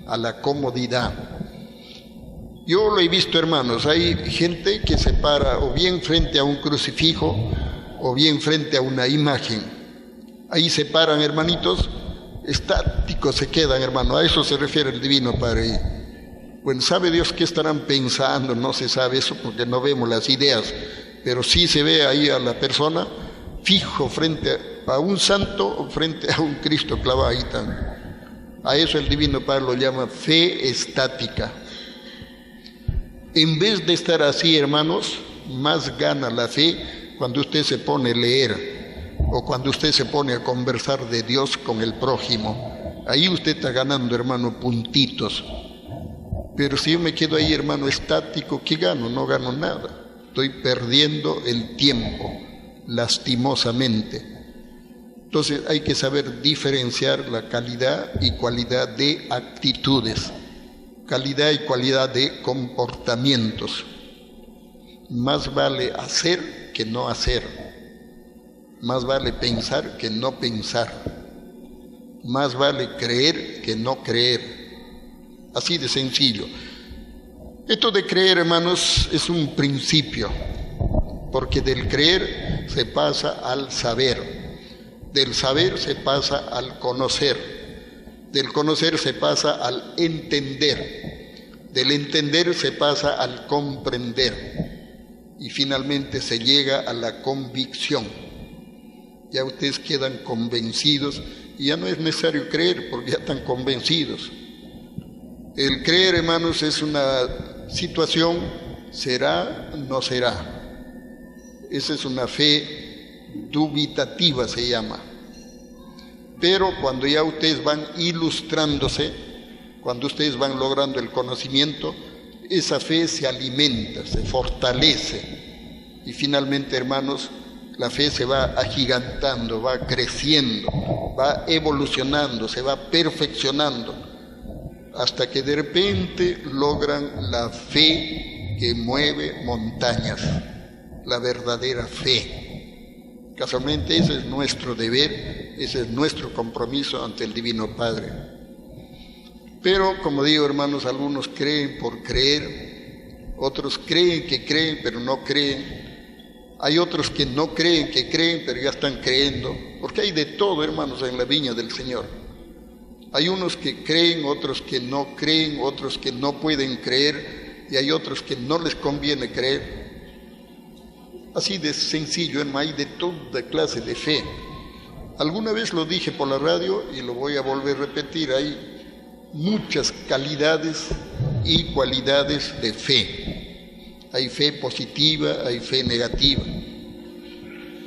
a la comodidad. Yo lo he visto, hermanos, hay gente que se para o bien frente a un crucifijo o bien frente a una imagen. Ahí se paran, hermanitos, estáticos se quedan, hermano. A eso se refiere el Divino Padre. Bueno, ¿sabe Dios qué estarán pensando? No se sabe eso porque no vemos las ideas, pero sí se ve ahí a la persona fijo frente a un santo o frente a un Cristo clavado ahí también. A eso el Divino Padre lo llama fe estática. En vez de estar así, hermanos, más gana la fe cuando usted se pone a leer o cuando usted se pone a conversar de Dios con el prójimo. Ahí usted está ganando, hermano, puntitos. Pero si yo me quedo ahí, hermano, estático, ¿qué gano? No gano nada. Estoy perdiendo el tiempo, lastimosamente. Entonces hay que saber diferenciar la calidad y cualidad de actitudes, calidad y cualidad de comportamientos. Más vale hacer que no hacer, más vale pensar que no pensar, más vale creer que no creer. Así de sencillo. Esto de creer, hermanos, es un principio, porque del creer se pasa al saber, del saber se pasa al conocer, del conocer se pasa al entender, del entender se pasa al comprender y finalmente se llega a la convicción. ya ustedes quedan convencidos y ya no es necesario creer porque ya están convencidos. El creer, hermanos, es una situación, será, no será. Esa es una fe dubitativa, se llama. Pero cuando ya ustedes van ilustrándose, cuando ustedes van logrando el conocimiento, esa fe se alimenta, se fortalece. Y finalmente, hermanos, la fe se va agigantando, va creciendo, va evolucionando, se va perfeccionando, hasta que de repente logran la fe que mueve montañas, la verdadera fe. Casualmente ese es nuestro deber, ese es nuestro compromiso ante el Divino Padre. Pero, como digo, hermanos, algunos creen por creer, otros creen que creen, pero no creen. Hay otros que no creen que creen, pero ya están creyendo, porque hay de todo, hermanos, en la viña del Señor. Hay unos que creen, otros que no creen, otros que no pueden creer, y hay otros que no les conviene creer. Así de sencillo, hermano, hay de toda clase de fe. Alguna vez lo dije por la radio y lo voy a volver a repetir, hay muchas calidades y cualidades de fe. Hay fe positiva, hay fe negativa.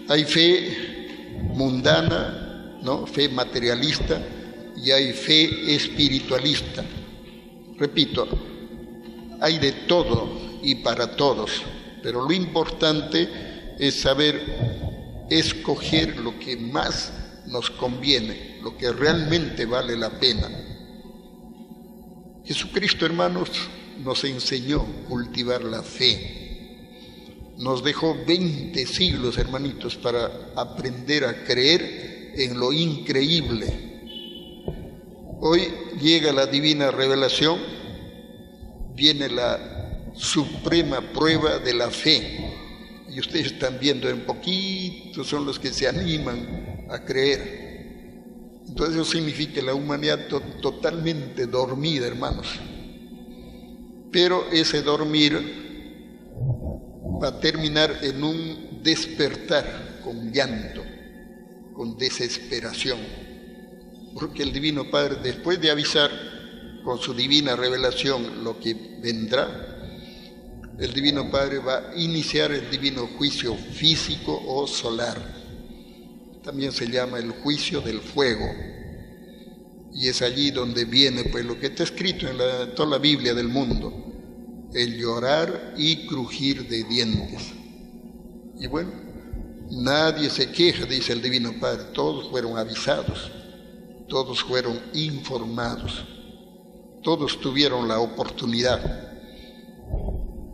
Hay fe mundana, ¿no? Fe materialista, y hay fe espiritualista. Repito, hay de todo y para todos, pero lo importante es saber escoger lo que más nos conviene, lo que realmente vale la pena. Jesucristo, hermanos, nos enseñó a cultivar la fe. Nos dejó 20 siglos, hermanitos, para aprender a creer en lo increíble. Hoy llega la divina revelación, viene la suprema prueba de la fe. Y ustedes están viendo, en poquito son los que se animan a creer. Entonces eso significa que la humanidad totalmente dormida, hermanos. Pero ese dormir va a terminar en un despertar con llanto, con desesperación. Porque el Divino Padre, después de avisar con su divina revelación lo que vendrá, el Divino Padre va a iniciar el divino juicio físico o solar. También se llama el juicio del fuego. Y es allí donde viene pues lo que está escrito en toda la Biblia del mundo: el llorar y crujir de dientes. Y bueno, nadie se queja, dice el Divino Padre, todos fueron avisados, todos fueron informados, todos tuvieron la oportunidad,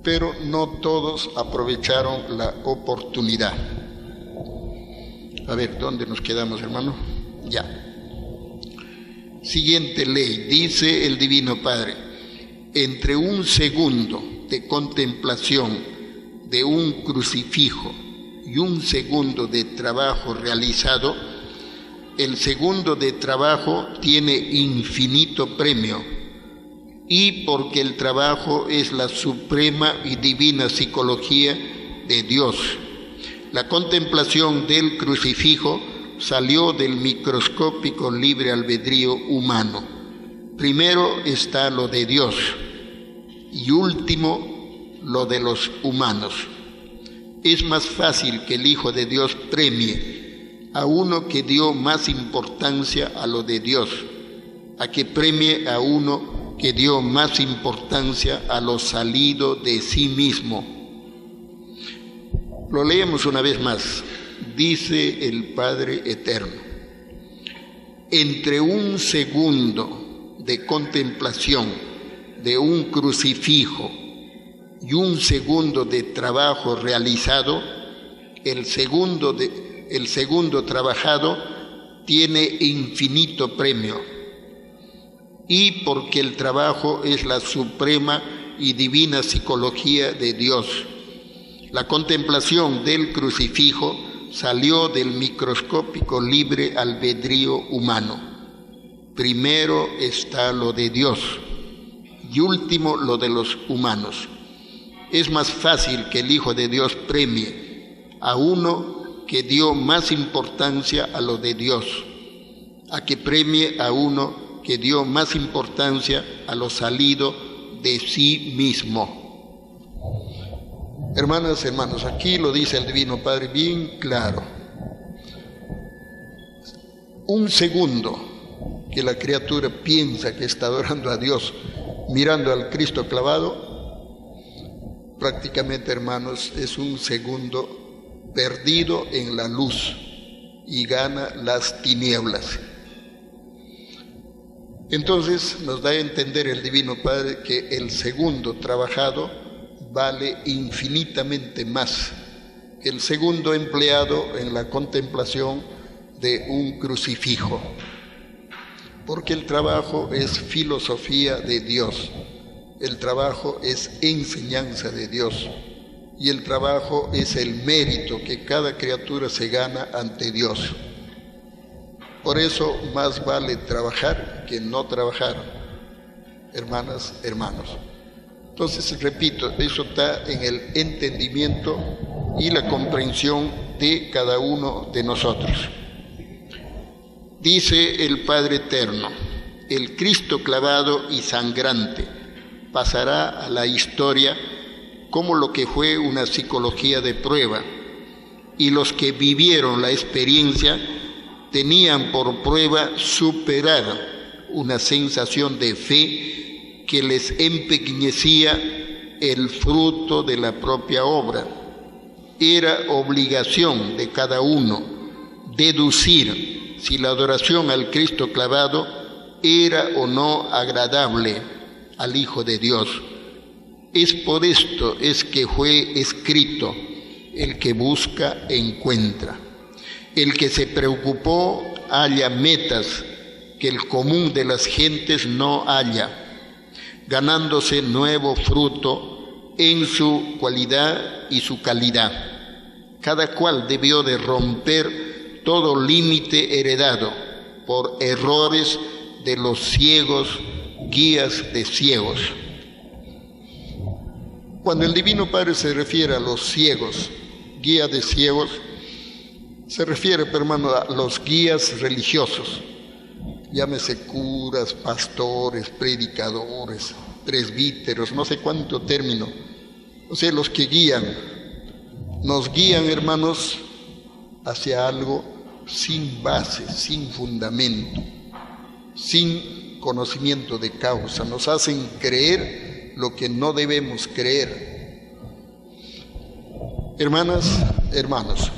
pero no todos aprovecharon la oportunidad. A ver, ¿dónde nos quedamos, hermano? Ya. Siguiente ley, dice el Divino Padre: entre un segundo de contemplación de un crucifijo y un segundo de trabajo realizado, el segundo de trabajo tiene infinito premio, y porque el trabajo es la suprema y divina psicología de Dios. La contemplación del crucifijo salió del microscópico libre albedrío humano. Primero está lo de Dios y último lo de los humanos. Es más fácil que el Hijo de Dios premie a uno que dio más importancia a lo de Dios, a que premie a uno que dio más importancia a lo salido de sí mismo. Lo leemos una vez más. Dice el Padre Eterno: entre un segundo de contemplación de un crucifijo y un segundo de trabajo realizado, el segundo trabajado tiene infinito premio. Y porque el trabajo es la suprema y divina psicología de Dios, la contemplación del crucifijo salió del microscópico libre albedrío humano. Primero está lo de Dios y último lo de los humanos. Es más fácil que el Hijo de Dios premie a uno que dio más importancia a lo de Dios, a que premie a uno que dio más importancia a lo salido de sí mismo. Hermanas, hermanos, aquí lo dice el Divino Padre bien claro. Un segundo que la criatura piensa que está adorando a Dios mirando al Cristo clavado, prácticamente, hermanos, es un segundo perdido en la luz y gana las tinieblas. Entonces nos da a entender el Divino Padre que el segundo trabajado vale infinitamente más que el segundo empleado en la contemplación de un crucifijo, porque el trabajo es filosofía de Dios, el trabajo es enseñanza de Dios, y el trabajo es el mérito que cada criatura se gana ante Dios. Por eso más vale trabajar que no trabajar, hermanas, hermanos. Entonces, repito, eso está en el entendimiento y la comprensión de cada uno de nosotros. Dice el Padre Eterno: el Cristo clavado y sangrante pasará a la historia como lo que fue una psicología de prueba, y los que vivieron la experiencia tenían por prueba superar una sensación de fe que les empequeñecía el fruto de la propia obra. Era obligación de cada uno deducir si la adoración al Cristo clavado era o no agradable al Hijo de Dios. Es por esto es que fue escrito: el que busca encuentra. El que se preocupó halla metas que el común de las gentes no halla, ganándose nuevo fruto en su cualidad y su calidad. Cada cual debió de romper todo límite heredado por errores de los ciegos, guías de ciegos. Cuando el Divino Padre se refiere a los ciegos, guía de ciegos, se refiere, hermano, a los guías religiosos, llámese curas, pastores, predicadores, presbíteros, no sé cuánto término, o sea, los que guían, nos guían, hermanos, hacia algo sin base, sin fundamento, sin conocimiento de causa, nos hacen creer lo que no debemos creer. Hermanas, hermanos,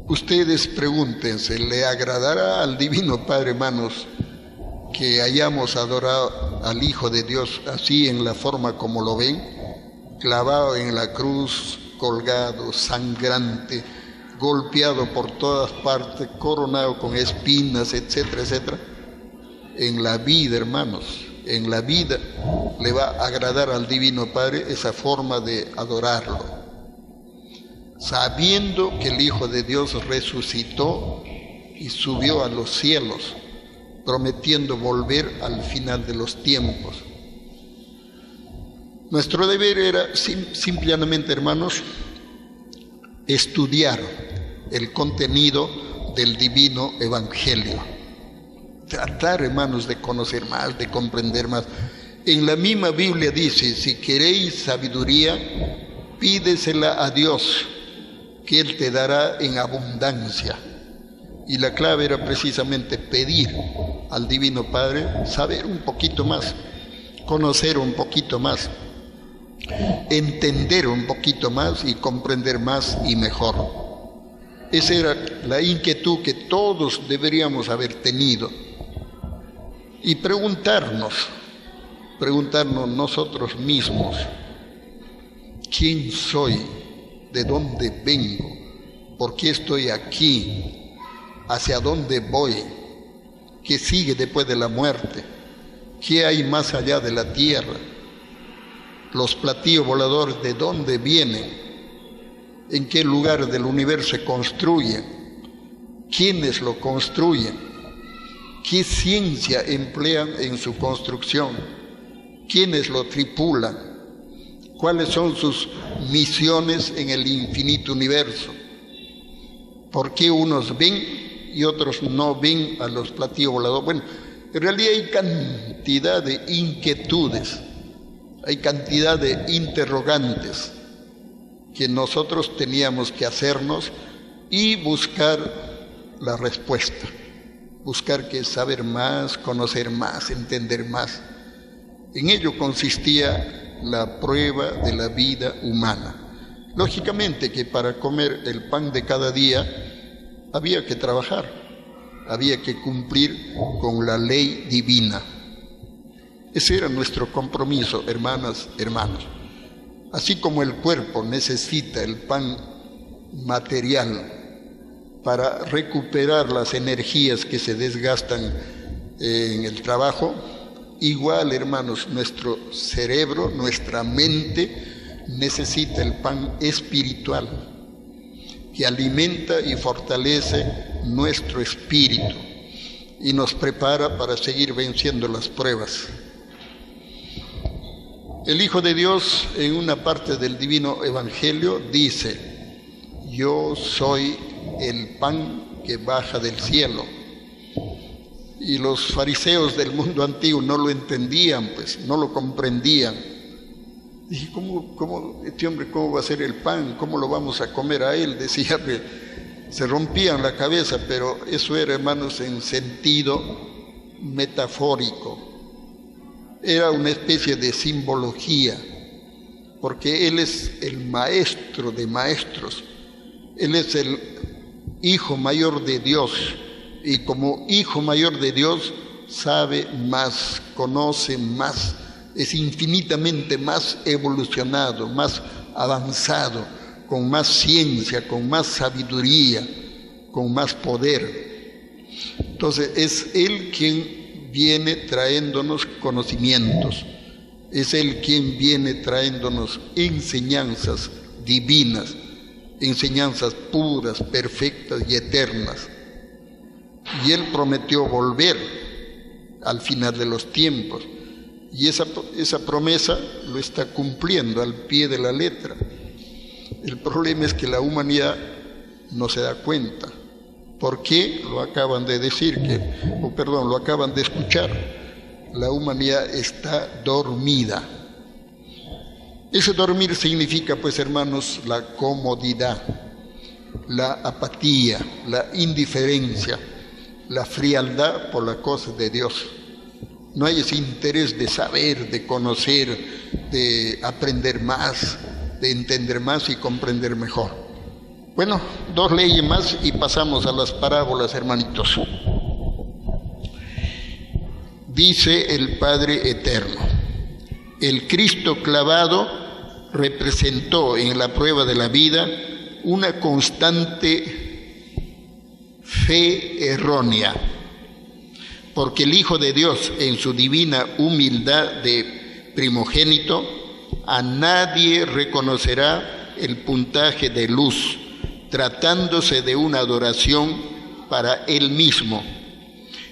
ustedes pregúntense, ¿le agradará al Divino Padre, hermanos, que hayamos adorado al Hijo de Dios así en la forma como lo ven, clavado en la cruz, colgado, sangrante, golpeado por todas partes, coronado con espinas, etcétera, etcétera? En la vida, hermanos, en la vida le va a agradar al Divino Padre esa forma de adorarlo, sabiendo que el Hijo de Dios resucitó y subió a los cielos, prometiendo volver al final de los tiempos. Nuestro deber era simplemente, hermanos, estudiar el contenido del divino evangelio, tratar, hermanos, de conocer más, de comprender más. En la misma Biblia dice: si queréis sabiduría, pídesela a Dios, que Él te dará en abundancia. Y la clave era precisamente pedir al Divino Padre saber un poquito más, conocer un poquito más, entender un poquito más y comprender más y mejor. Esa era la inquietud que todos deberíamos haber tenido. Y preguntarnos nosotros mismos: ¿quién soy? ¿De dónde vengo? ¿Por qué estoy aquí? ¿Hacia dónde voy? ¿Qué sigue después de la muerte? ¿Qué hay más allá de la tierra? Los platillos voladores, ¿de dónde vienen? ¿En qué lugar del universo se construyen? ¿Quiénes lo construyen? ¿Qué ciencia emplean en su construcción? ¿Quiénes lo tripulan? cuáles son sus misiones en el infinito universo. ¿Por qué unos ven y otros no ven a los platillos voladores? Bueno, en realidad hay cantidad de inquietudes, hay cantidad de interrogantes que nosotros teníamos que hacernos y buscar la respuesta, buscar que saber más, conocer más, entender más. En ello consistía la prueba de la vida humana. Lógicamente que para comer el pan de cada día había que trabajar, había que cumplir con la ley divina. Ese era nuestro compromiso, hermanas, hermanos. Así como el cuerpo necesita el pan material para recuperar las energías que se desgastan en el trabajo, igual, hermanos, nuestro cerebro, nuestra mente necesita el pan espiritual que alimenta y fortalece nuestro espíritu y nos prepara para seguir venciendo las pruebas. El Hijo de Dios, en una parte del Divino Evangelio, dice: yo soy el pan que baja del cielo. Y los fariseos del mundo antiguo no lo entendían, pues, no lo comprendían. Dije, ¿cómo este hombre, cómo va a ser el pan? ¿Cómo lo vamos a comer a él? Decía, se rompían la cabeza, pero eso era, hermanos, en sentido metafórico. Era una especie de simbología, porque Él es el maestro de maestros. Él es el Hijo mayor de Dios, y como Hijo mayor de Dios sabe más, conoce más, es infinitamente más evolucionado, más avanzado, con más ciencia, con más sabiduría, con más poder. Entonces es Él quien viene trayéndonos conocimientos, es Él quien viene trayéndonos enseñanzas divinas, enseñanzas puras, perfectas y eternas. Y Él prometió volver al final de los tiempos, y esa promesa lo está cumpliendo al pie de la letra. El problema es que la humanidad no se da cuenta. ¿Por qué? Lo acaban de decir, lo acaban de escuchar. La humanidad está dormida. Ese dormir significa, pues, hermanos, la comodidad, la apatía, la indiferencia, la frialdad por las cosas de Dios. No hay ese interés de saber, de conocer, de aprender más, de entender más y comprender mejor. Bueno, 2 leyes más y pasamos a las parábolas, hermanitos. Dice el Padre Eterno: el Cristo clavado representó en la prueba de la vida una constante fe errónea, porque el Hijo de Dios, en su divina humildad de primogénito, a nadie reconocerá el puntaje de luz, tratándose de una adoración para Él mismo.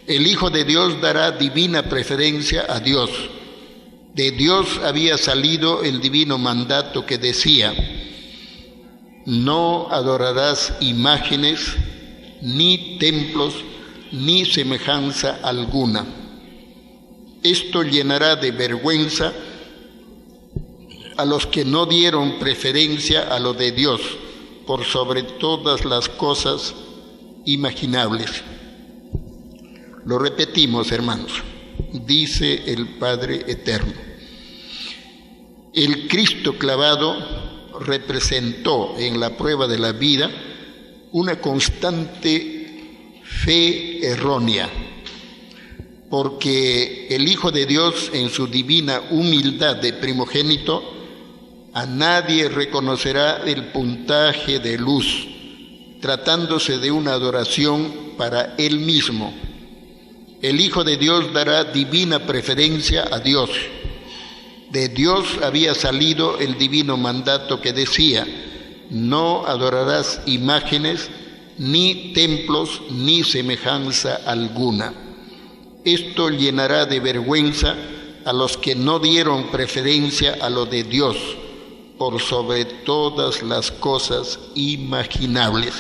El Hijo de Dios dará divina preferencia a Dios. De Dios había salido el divino mandato que decía: no adorarás imágenes, ni templos, ni semejanza alguna. Esto llenará de vergüenza a los que no dieron preferencia a lo de Dios por sobre todas las cosas imaginables. Lo repetimos, hermanos. Dice el Padre Eterno: el Cristo clavado representó en la prueba de la vida una constante fe errónea, porque el Hijo de Dios, en su divina humildad de primogénito, a nadie reconocerá el puntaje de luz, tratándose de una adoración para Él mismo. El Hijo de Dios dará divina preferencia a Dios. De Dios había salido el divino mandato que decía: no adorarás imágenes, ni templos, ni semejanza alguna. Esto llenará de vergüenza a los que no dieron preferencia a lo de Dios por sobre todas las cosas imaginables.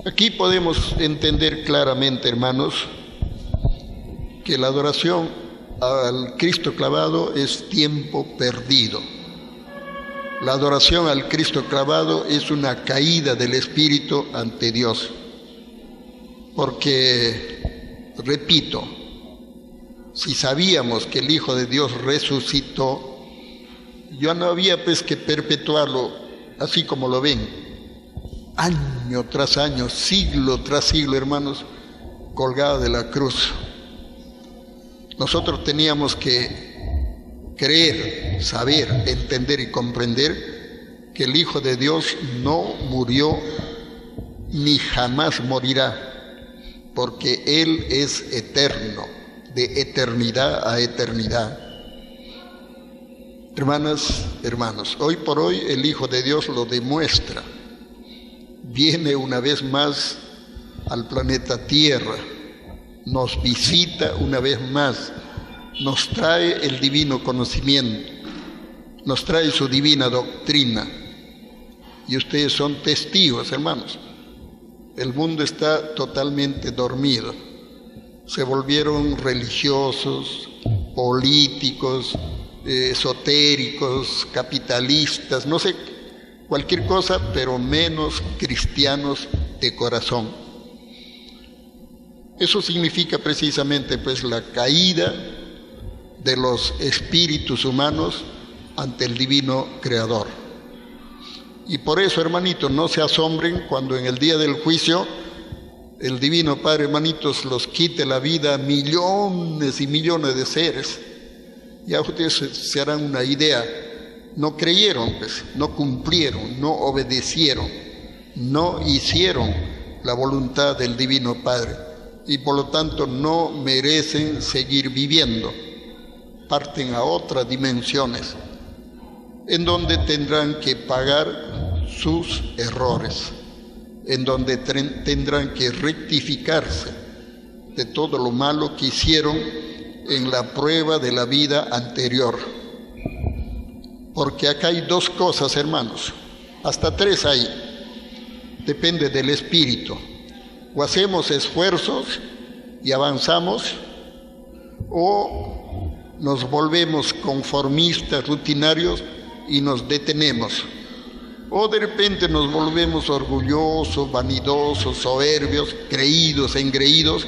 Aquí podemos entender claramente, hermanos, que la adoración al Cristo clavado es tiempo perdido. La adoración al Cristo clavado es una caída del espíritu ante Dios. Porque, repito, si sabíamos que el Hijo de Dios resucitó, ya no había pues que perpetuarlo así como lo ven, año tras año, siglo tras siglo, hermanos, colgado de la cruz. Nosotros teníamos que creer, saber, entender y comprender que el Hijo de Dios no murió ni jamás morirá, porque Él es eterno, de eternidad a eternidad. Hermanas, hermanos, hoy por hoy el Hijo de Dios lo demuestra. Viene una vez más al planeta Tierra, nos visita una vez más, nos trae el divino conocimiento, nos trae su divina doctrina. Y ustedes son testigos, hermanos. El mundo está totalmente dormido. Se volvieron religiosos, políticos, esotéricos, capitalistas, no sé, cualquier cosa, pero menos cristianos de corazón. Eso significa precisamente pues la caída de los espíritus humanos ante el divino Creador. Y por eso, hermanitos, no se asombren cuando en el día del juicio el divino Padre, hermanitos, los quite la vida a millones y millones de seres. Ya ustedes se harán una idea. No creyeron, pues, no cumplieron, no obedecieron, no hicieron la voluntad del divino Padre, y por lo tanto no merecen seguir viviendo. Parten a otras dimensiones, en donde tendrán que pagar sus errores, en donde tendrán que rectificarse de todo lo malo que hicieron en la prueba de la vida anterior. Porque acá hay dos cosas, hermanos, hasta tres hay, depende del espíritu. O hacemos esfuerzos y avanzamos, o nos volvemos conformistas, rutinarios y nos detenemos. O de repente nos volvemos orgullosos, vanidosos, soberbios, creídos, engreídos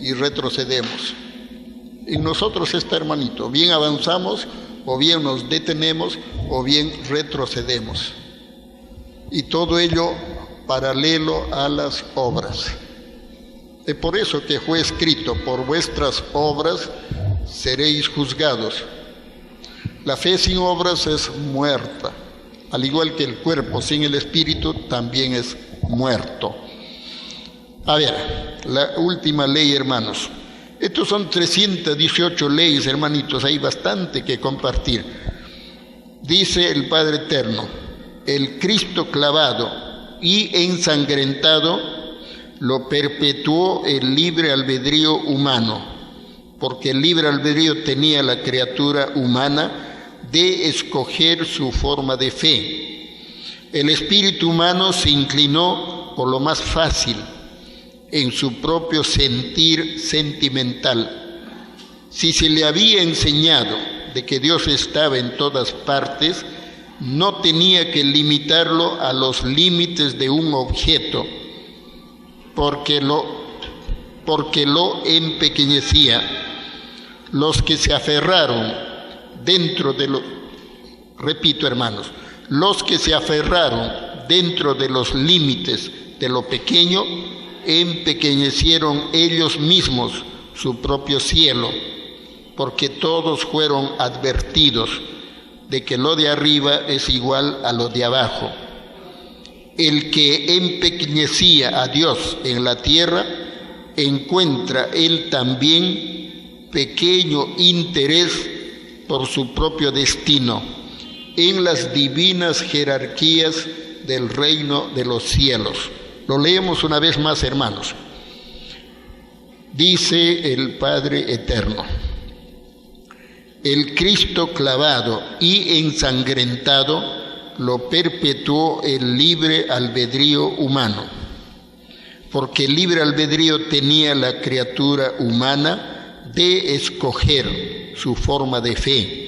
y retrocedemos. En nosotros está, hermanito, bien avanzamos, o bien nos detenemos, o bien retrocedemos. Y todo ello paralelo a las obras. Es por eso que fue escrito: por vuestras obras seréis juzgados. La fe sin obras es muerta, al igual que el cuerpo sin el espíritu también es muerto. A ver, la última ley, hermanos. Estos son 318 leyes, hermanitos, hay bastante que compartir. Dice el Padre Eterno: el Cristo clavado y ensangrentado lo perpetuó el libre albedrío humano, porque el libre albedrío tenía la criatura humana de escoger su forma de fe. El espíritu humano se inclinó por lo más fácil, en su propio sentir sentimental. Si se le había enseñado de que Dios estaba en todas partes, no tenía que limitarlo a los límites de un objeto, porque lo empequeñecía. Los que se aferraron dentro de lo, repito, hermanos, los que se aferraron dentro de los límites de lo pequeño, empequeñecieron ellos mismos su propio cielo, porque todos fueron advertidos de que lo de arriba es igual a lo de abajo. El que empequeñecía a Dios en la tierra, encuentra él también pequeño interés por su propio destino en las divinas jerarquías del reino de los cielos. Lo leemos una vez más, hermanos. Dice el Padre Eterno: El Cristo clavado y ensangrentado lo perpetuó el libre albedrío humano, porque el libre albedrío tenía la criatura humana de escoger su forma de fe.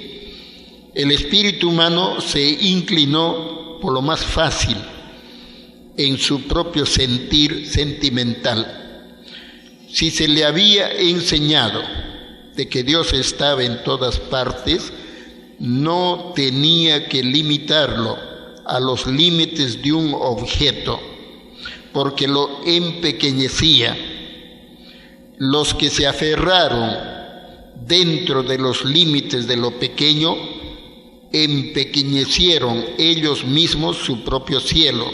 El espíritu humano se inclinó por lo más fácil en su propio sentir sentimental. Si se le había enseñado de que Dios estaba en todas partes, no tenía que limitarlo a los límites de un objeto, porque lo empequeñecía. Los que se aferraron dentro de los límites de lo pequeño, empequeñecieron ellos mismos su propio cielo,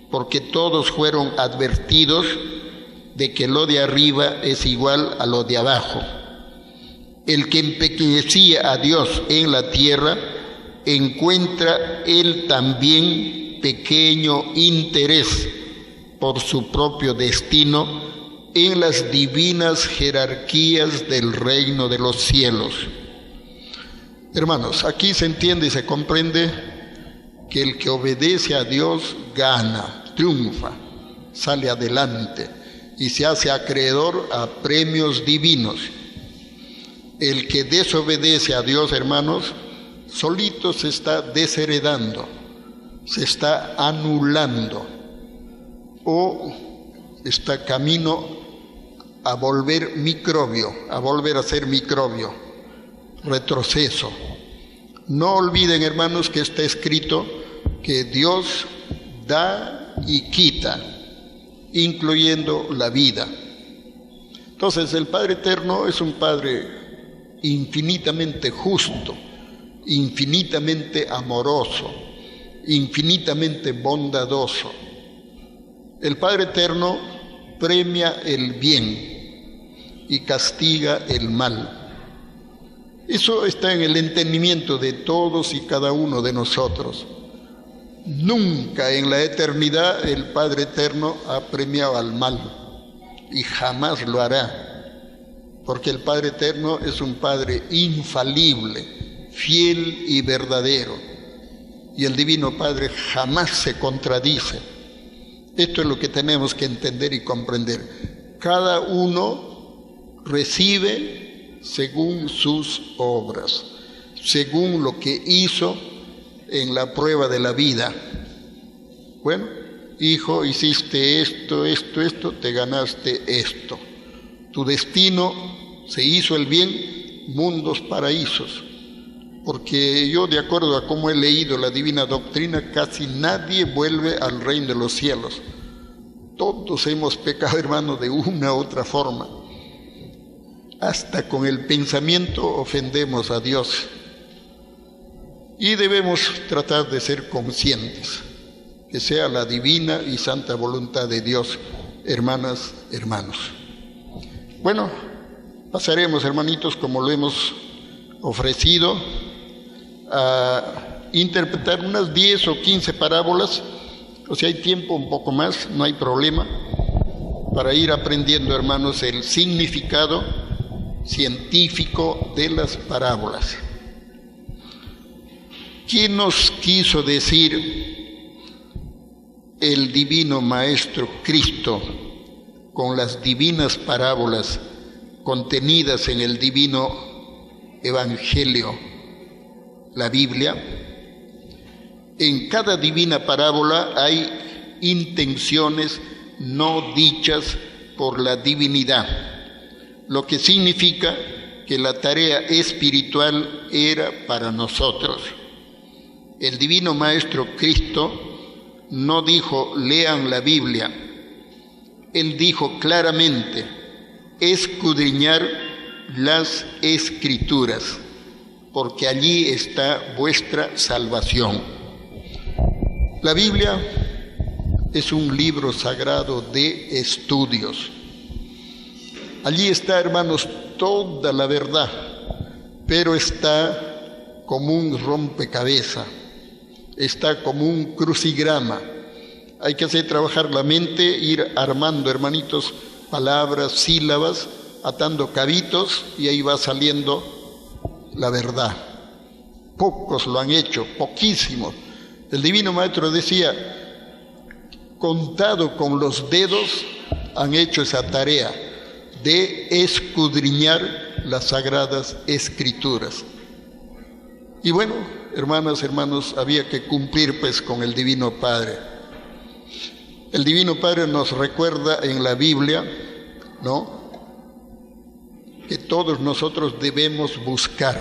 porque todos fueron advertidos de que lo de arriba es igual a lo de abajo. El que empequeñecía a Dios en la tierra, encuentra él también pequeño interés por su propio destino en las divinas jerarquías del reino de los cielos. Hermanos, aquí se entiende y se comprende que el que obedece a Dios gana, triunfa, sale adelante y se hace acreedor a premios divinos. El que desobedece a Dios, hermanos, solito se está desheredando, se está anulando o está camino a volver microbio, a volver a ser microbio, retroceso. No olviden, hermanos, que está escrito que Dios da y quita, incluyendo la vida. Entonces, el Padre Eterno es un Padre infinitamente justo, infinitamente amoroso, infinitamente bondadoso. El Padre Eterno premia el bien y castiga el mal. Eso está en el entendimiento de todos y cada uno de nosotros. Nunca en la eternidad el Padre Eterno ha premiado al mal y jamás lo hará, porque el Padre Eterno es un Padre infalible, fiel y verdadero, y el Divino Padre jamás se contradice. Esto es lo que tenemos que entender y comprender. Cada uno recibe según sus obras, según lo que hizo en la prueba de la vida. Bueno, hijo, hiciste esto, te ganaste esto. Tu destino se hizo el bien, mundos, paraísos. Porque yo, de acuerdo a cómo he leído la divina doctrina, casi nadie vuelve al reino de los cielos. Todos hemos pecado, hermano, de una u otra forma. Hasta con el pensamiento ofendemos a Dios. Y debemos tratar de ser conscientes, que sea la divina y santa voluntad de Dios, hermanas, hermanos. Bueno, pasaremos, hermanitos, como lo hemos ofrecido, a interpretar unas 10 o 15 parábolas, o si hay tiempo un poco más, no hay problema, para ir aprendiendo, hermanos, el significado científico de las parábolas. ¿Qué nos quiso decir el divino Maestro Cristo con las divinas parábolas contenidas en el divino Evangelio, la Biblia? En cada divina parábola hay intenciones no dichas por la divinidad, lo que significa que la tarea espiritual era para nosotros. El divino Maestro Cristo no dijo lean la Biblia, él dijo claramente escudriñar las Escrituras, porque allí está vuestra salvación. La Biblia es un libro sagrado de estudios. Allí está, hermanos, toda la verdad, pero está como un rompecabezas, está como un crucigrama. Hay que hacer trabajar la mente, ir armando, hermanitos, palabras, sílabas, atando cabitos, y ahí va saliendo la verdad. Pocos lo han hecho, poquísimos. El Divino Maestro decía, contado con los dedos han hecho esa tarea de escudriñar las Sagradas Escrituras. Y bueno, hermanas, hermanos, había que cumplir pues con el Divino Padre. El Divino Padre nos recuerda en la Biblia, ¿no?, que todos nosotros debemos buscar,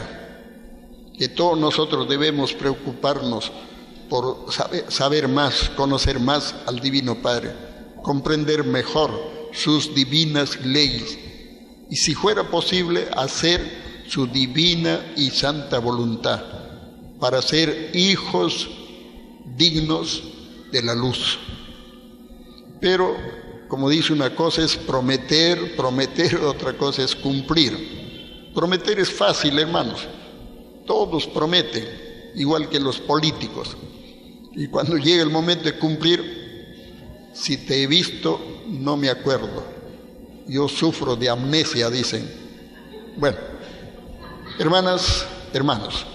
que todos nosotros debemos preocuparnos por saber más, conocer más al Divino Padre, comprender mejor sus divinas leyes y, si fuera posible, hacer su divina y santa voluntad para ser hijos dignos de la luz. Pero, como dice, una cosa es prometer, otra cosa es cumplir. Prometer es fácil, hermanos. Todos prometen, igual que los políticos. Y cuando llega el momento de cumplir, si te he visto, no me acuerdo. Yo sufro de amnesia, dicen. Bueno, hermanas, hermanos,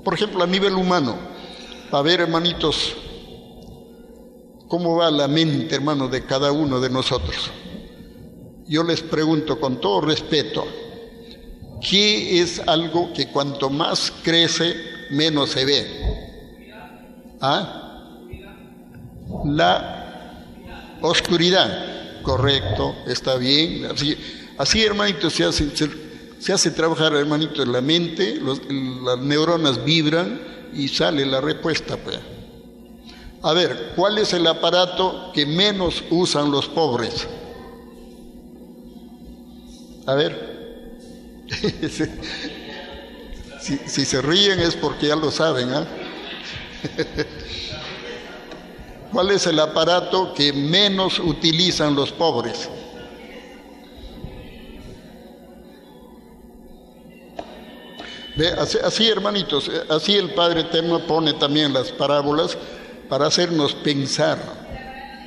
por ejemplo, a nivel humano, a ver, hermanitos, ¿cómo va la mente, hermano, de cada uno de nosotros? Yo les pregunto con todo respeto, ¿qué es algo que cuanto más crece, menos se ve? ¿Ah? La oscuridad. Correcto, está bien. Así hermanito, se hace trabajar, hermanito, en la mente, las neuronas vibran y sale la respuesta, pues. A ver, ¿cuál es el aparato que menos usan los pobres? A ver. Si se ríen es porque ya lo saben, ¿ah? ¿Cuál es el aparato que menos utilizan los pobres? ¿Ve? Así, hermanitos, así el Padre Eterno pone también las parábolas para hacernos pensar.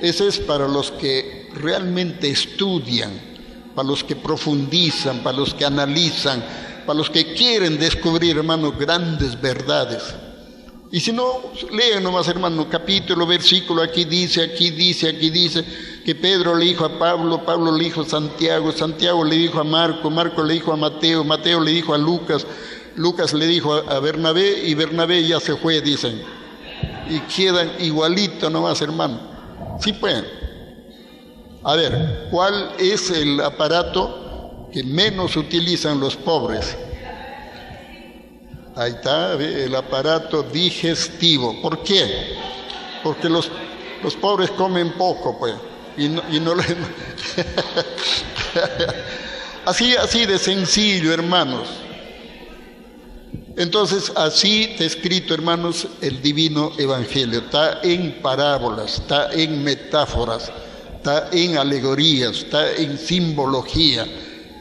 Ese es para los que realmente estudian, para los que profundizan, para los que analizan, para los que quieren descubrir, hermanos, grandes verdades. Y si no, lean nomás, hermano, capítulo, versículo, aquí dice, que Pedro le dijo a Pablo, Pablo le dijo a Santiago, Santiago le dijo a Marco, Marco le dijo a Mateo, Mateo le dijo a Lucas, Lucas le dijo a Bernabé, y Bernabé ya se fue, dicen. Y quedan igualito nomás, hermano. Sí pueden. A ver, ¿cuál es el aparato que menos utilizan los pobres? Ahí está, el aparato digestivo. ¿Por qué? Porque los pobres comen poco, pues, y no le... así de sencillo, hermanos. Entonces, así está escrito, hermanos, el Divino Evangelio. Está en parábolas, está en metáforas, está en alegorías, está en simbología.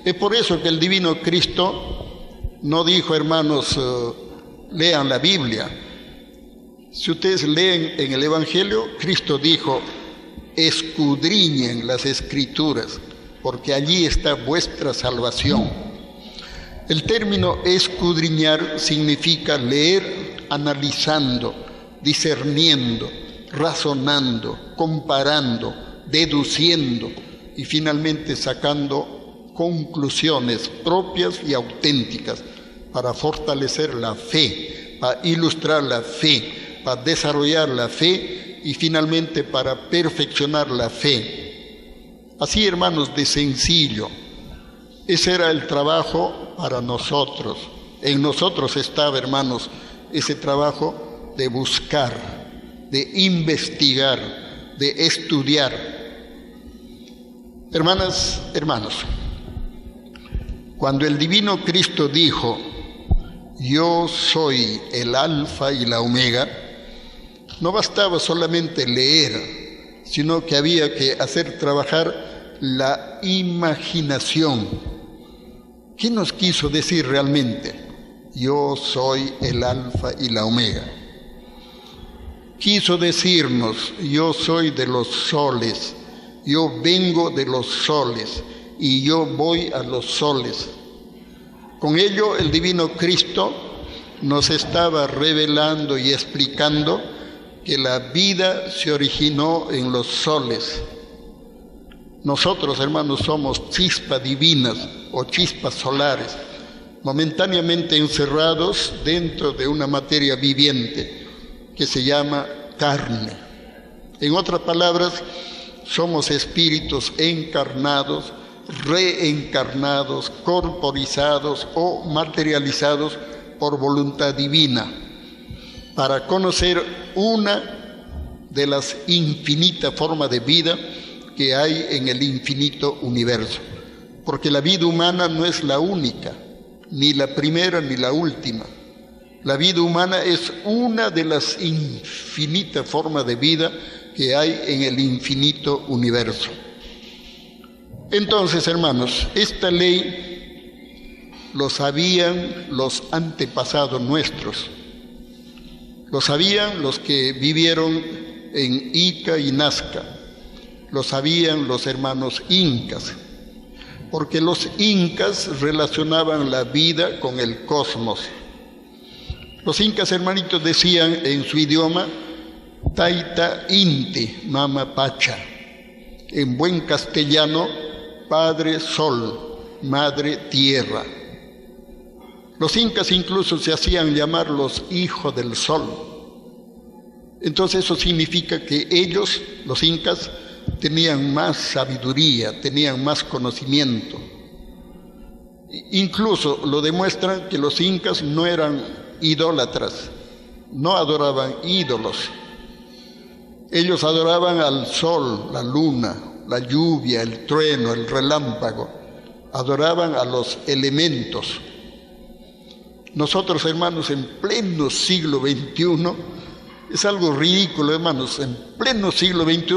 Es por eso que el Divino Cristo no dijo, hermanos, lean la Biblia. Si ustedes leen en el Evangelio, Cristo dijo, escudriñen las Escrituras, porque allí está vuestra salvación. El término escudriñar significa leer analizando, discerniendo, razonando, comparando, deduciendo y finalmente sacando conclusiones propias y auténticas para fortalecer la fe, para ilustrar la fe, para desarrollar la fe y finalmente para perfeccionar la fe. Así, hermanos, de sencillo. Ese era el trabajo para nosotros. En nosotros estaba, hermanos, ese trabajo de buscar, de investigar, de estudiar. Hermanas, hermanos, cuando el Divino Cristo dijo, yo soy el Alfa y la Omega, no bastaba solamente leer, sino que había que hacer trabajar la imaginación. ¿Qué nos quiso decir realmente? Yo soy el Alfa y la Omega. Quiso decirnos, yo soy de los soles, yo vengo de los soles y yo voy a los soles. Con ello, el Divino Cristo nos estaba revelando y explicando que la vida se originó en los soles. Nosotros, hermanos, somos chispas divinas o chispas solares, momentáneamente encerrados dentro de una materia viviente que se llama carne. En otras palabras, somos espíritus encarnados, reencarnados, corporizados o materializados por voluntad divina, para conocer una de las infinitas formas de vida que hay en el infinito universo. Porque la vida humana no es la única, ni la primera ni la última. La vida humana es una de las infinitas formas de vida que hay en el infinito universo. Entonces, hermanos, esta ley lo sabían los antepasados nuestros, lo sabían los que vivieron en Ica y Nazca, lo sabían los hermanos incas, porque los incas relacionaban la vida con el cosmos. Los incas, hermanitos, decían en su idioma, Taita Inti Mama Pacha, en buen castellano, Padre Sol, Madre Tierra. Los incas incluso se hacían llamar los hijos del sol. Entonces eso significa que ellos, los incas, tenían más sabiduría, tenían más conocimiento. Incluso lo demuestran que los incas no eran idólatras, no adoraban ídolos. Ellos adoraban al sol, la luna, la lluvia, el trueno, el relámpago. Adoraban a los elementos. Nosotros, hermanos, en pleno siglo XXI, es algo ridículo, hermanos, en pleno siglo XXI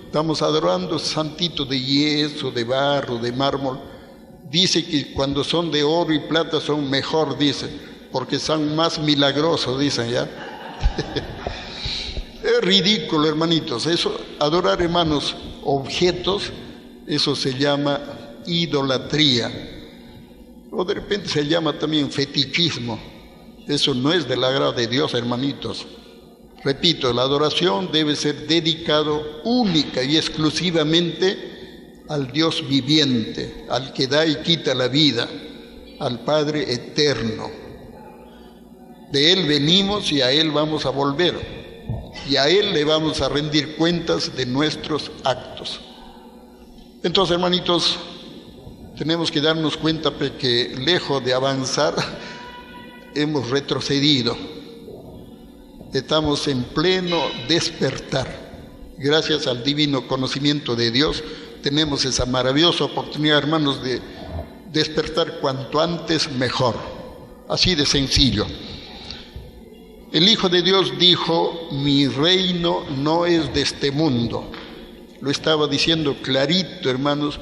estamos adorando santitos de yeso, de barro, de mármol. Dice que cuando son de oro y plata son mejor, dice, porque son más milagrosos, dicen ya. Es ridículo, hermanitos, eso, adorar, hermanos, objetos, eso se llama idolatría. O de repente se llama también fetichismo. Eso no es del agrado de Dios, hermanitos. Repito, la adoración debe ser dedicado única y exclusivamente al Dios viviente, al que da y quita la vida, al Padre eterno. De Él venimos y a Él vamos a volver. Y a Él le vamos a rendir cuentas de nuestros actos. Entonces, hermanitos, tenemos que darnos cuenta que lejos de avanzar, hemos retrocedido. Estamos en pleno despertar. Gracias al divino conocimiento de Dios, tenemos esa maravillosa oportunidad, hermanos, de despertar cuanto antes mejor. Así de sencillo. El Hijo de Dios dijo, mi reino no es de este mundo. Lo estaba diciendo clarito, hermanos,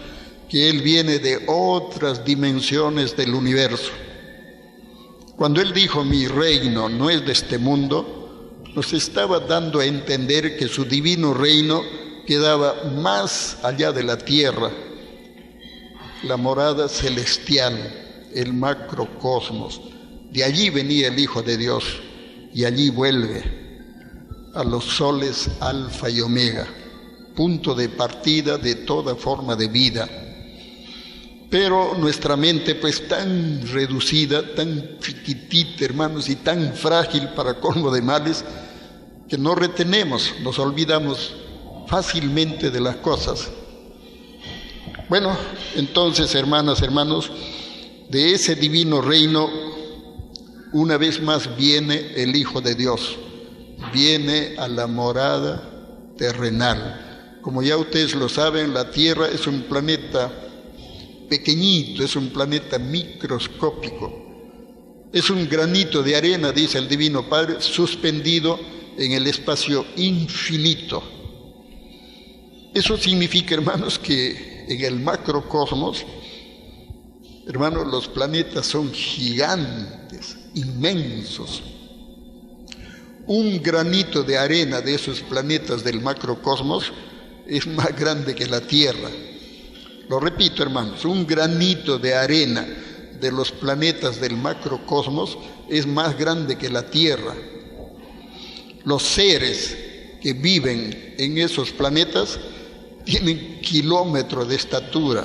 que Él viene de otras dimensiones del universo. Cuando Él dijo, mi reino no es de este mundo, nos estaba dando a entender que su divino reino quedaba más allá de la tierra, la morada celestial, el macrocosmos. De allí venía el Hijo de Dios. Y allí vuelve a los soles alfa y omega, punto de partida de toda forma de vida. Pero nuestra mente, pues tan reducida, tan chiquitita, hermanos, y tan frágil para colmo de males, que no retenemos, nos olvidamos fácilmente de las cosas. Bueno, entonces, hermanas, hermanos, de ese divino reino, una vez más viene el Hijo de Dios, viene a la morada terrenal. Como ya ustedes lo saben, la Tierra es un planeta pequeñito, es un planeta microscópico. Es un granito de arena, dice el Divino Padre, suspendido en el espacio infinito. Eso significa, hermanos, que en el macrocosmos, hermanos, los planetas son gigantes, inmensos. Un granito de arena de esos planetas del macrocosmos es más grande que la Tierra. Lo repito, hermanos, un granito de arena de los planetas del macrocosmos es más grande que la Tierra. Los seres que viven en esos planetas tienen kilómetros de estatura.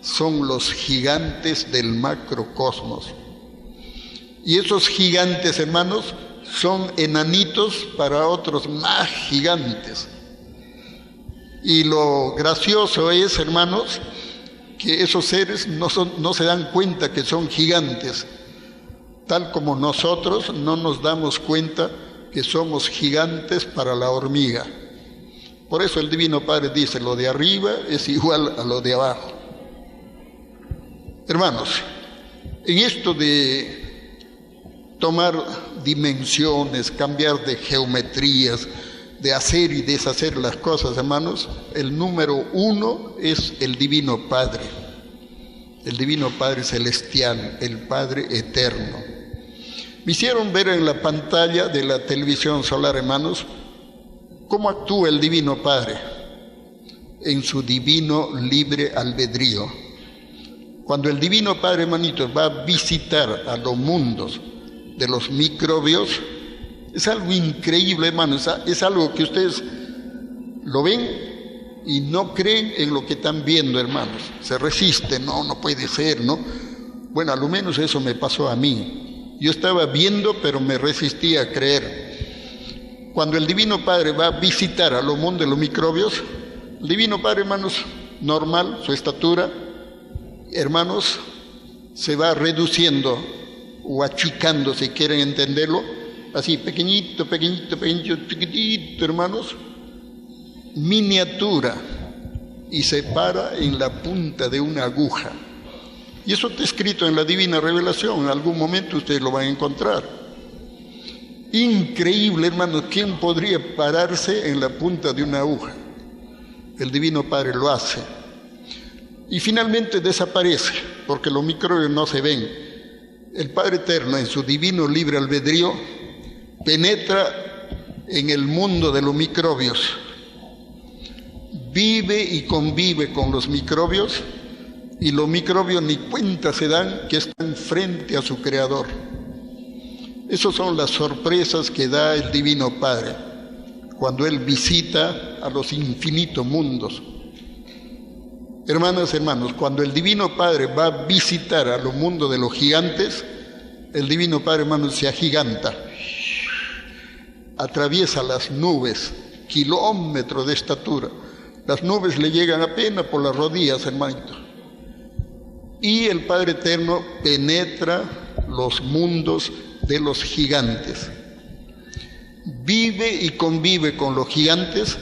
Son los gigantes del macrocosmos. Y esos gigantes, hermanos, son enanitos para otros más gigantes. Y lo gracioso es, hermanos, que esos seres no se dan cuenta que son gigantes, tal como nosotros no nos damos cuenta que somos gigantes para la hormiga. Por eso el Divino Padre dice, lo de arriba es igual a lo de abajo. Hermanos, en esto de tomar dimensiones, cambiar de geometrías, de hacer y deshacer las cosas, hermanos, el número uno es el Divino Padre, el Divino Padre Celestial, el Padre Eterno. Me hicieron ver en la pantalla de la televisión solar, hermanos, cómo actúa el Divino Padre en su divino libre albedrío. Cuando el Divino Padre, hermanitos, va a visitar a los mundos de los microbios, es algo increíble, hermanos. Es algo que ustedes lo ven y no creen en lo que están viendo, hermanos. Se resisten, no puede ser, ¿no? Bueno, a lo menos eso me pasó a mí. Yo estaba viendo, pero me resistía a creer. Cuando el Divino Padre va a visitar a los mundos de los microbios, el Divino Padre, hermanos, normal, su estatura, hermanos, se va reduciendo o achicando, si quieren entenderlo, así, pequeñito, chiquitito, hermanos, miniatura, y se para en la punta de una aguja. Y eso está escrito en la Divina Revelación, en algún momento ustedes lo van a encontrar. Increíble, hermanos, ¿quién podría pararse en la punta de una aguja? El Divino Padre lo hace. Y finalmente desaparece, porque los microbios no se ven. El Padre Eterno, en su divino libre albedrío, penetra en el mundo de los microbios, vive y convive con los microbios, y los microbios ni cuenta se dan que están frente a su Creador. Esas son las sorpresas que da el Divino Padre cuando Él visita a los infinitos mundos. Hermanas, hermanos, cuando el Divino Padre va a visitar a los mundos de los gigantes, el Divino Padre, hermanos, se agiganta, atraviesa las nubes, kilómetros de estatura. Las nubes le llegan apenas por las rodillas, hermanito. Y el Padre Eterno penetra los mundos de los gigantes. Vive y convive con los gigantes,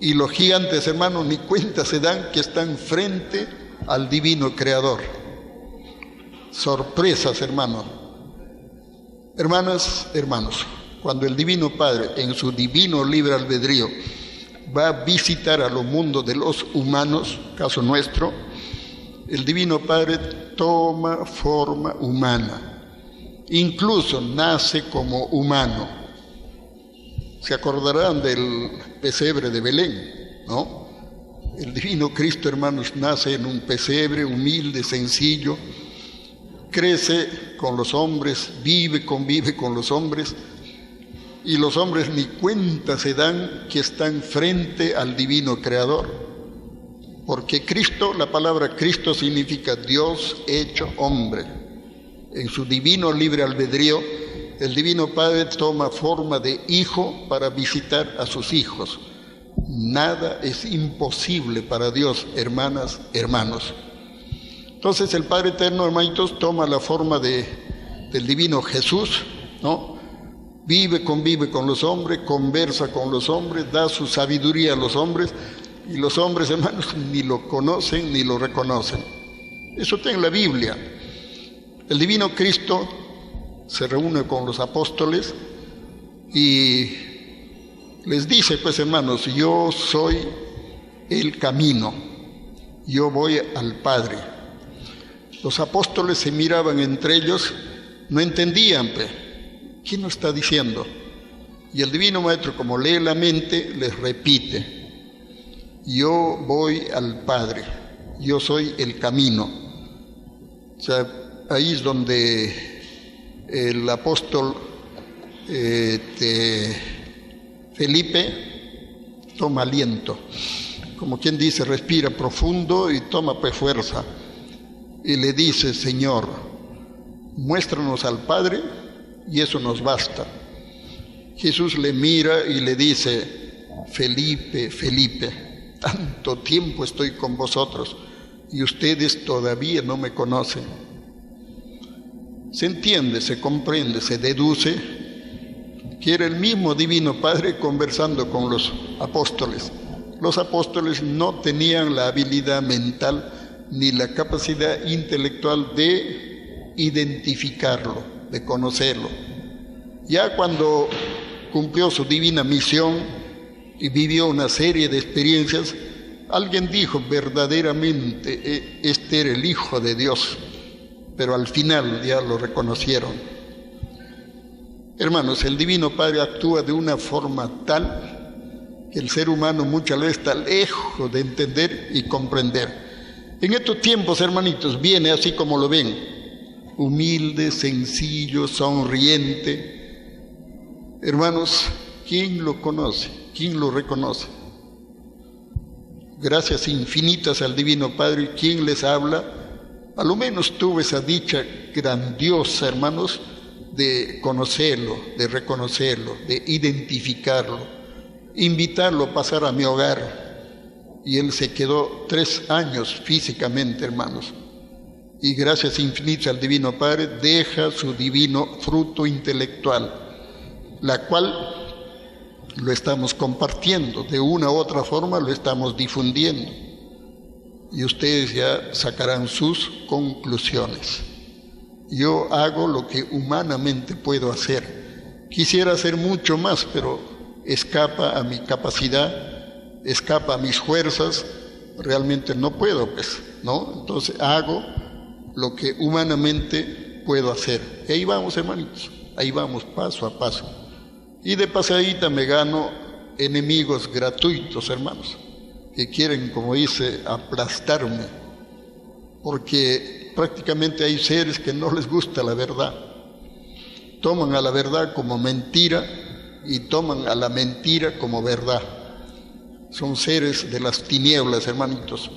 y los gigantes, hermanos, ni cuenta se dan que están frente al Divino Creador. Sorpresas, hermanos. Hermanas, hermanos, cuando el Divino Padre, en su divino libre albedrío, va a visitar a los mundos de los humanos, caso nuestro, el Divino Padre toma forma humana, incluso nace como humano. Se acordarán del pesebre de Belén, ¿no? El Divino Cristo, hermanos, nace en un pesebre humilde, sencillo, crece con los hombres, vive, convive con los hombres, y los hombres ni cuenta se dan que están frente al Divino Creador. Porque Cristo, la palabra Cristo significa Dios hecho hombre. En su divino libre albedrío, el Divino Padre toma forma de hijo para visitar a sus hijos. Nada es imposible para Dios, hermanas, hermanos. Entonces el Padre Eterno, hermanitos, toma la forma del Divino Jesús, ¿no? Vive, convive con los hombres, conversa con los hombres, da su sabiduría a los hombres, y los hombres, hermanos, ni lo conocen ni lo reconocen. Eso está en la Biblia. El Divino Cristo se reúne con los apóstoles y les dice, pues, hermanos, yo soy el camino, yo voy al Padre. Los apóstoles se miraban entre ellos, no entendían, ¿qué nos está diciendo? Y el Divino Maestro, como lee la mente, les repite, yo voy al Padre, yo soy el camino. O sea, ahí es donde el apóstol Felipe toma aliento, como quien dice, respira profundo y toma pues fuerza, y le dice: Señor, muéstranos al Padre y eso nos basta. Jesús le mira y le dice: Felipe, Felipe, tanto tiempo estoy con vosotros y ustedes todavía no me conocen. Se entiende, se comprende, se deduce que era el mismo Divino Padre conversando con los apóstoles. Los apóstoles no tenían la habilidad mental ni la capacidad intelectual de identificarlo, de conocerlo. Ya cuando cumplió su divina misión y vivió una serie de experiencias, alguien dijo: verdaderamente este era el Hijo de Dios, pero al final ya lo reconocieron. Hermanos, el Divino Padre actúa de una forma tal que el ser humano muchas veces está lejos de entender y comprender. En estos tiempos, hermanitos, viene así como lo ven, humilde, sencillo, sonriente. Hermanos, ¿quién lo conoce? ¿Quién lo reconoce? Gracias infinitas al Divino Padre. ¿Quién les habla? A lo menos tuve esa dicha grandiosa, hermanos, de conocerlo, de reconocerlo, de identificarlo, invitarlo a pasar a mi hogar. Y él se quedó 3 años físicamente, hermanos. Y gracias infinitas al Divino Padre deja su divino fruto intelectual, la cual lo estamos compartiendo, de una u otra forma lo estamos difundiendo. Y ustedes ya sacarán sus conclusiones. Yo hago lo que humanamente puedo hacer. Quisiera hacer mucho más, pero escapa a mi capacidad, escapa a mis fuerzas. Realmente no puedo, pues, ¿no? Entonces hago lo que humanamente puedo hacer. Y ahí vamos, hermanitos, ahí vamos, paso a paso. Y de pasadita me gano enemigos gratuitos, hermanos, que quieren, como dice, aplastarme, porque prácticamente hay seres que no les gusta la verdad. Toman a la verdad como mentira y toman a la mentira como verdad. Son seres de las tinieblas, hermanitos,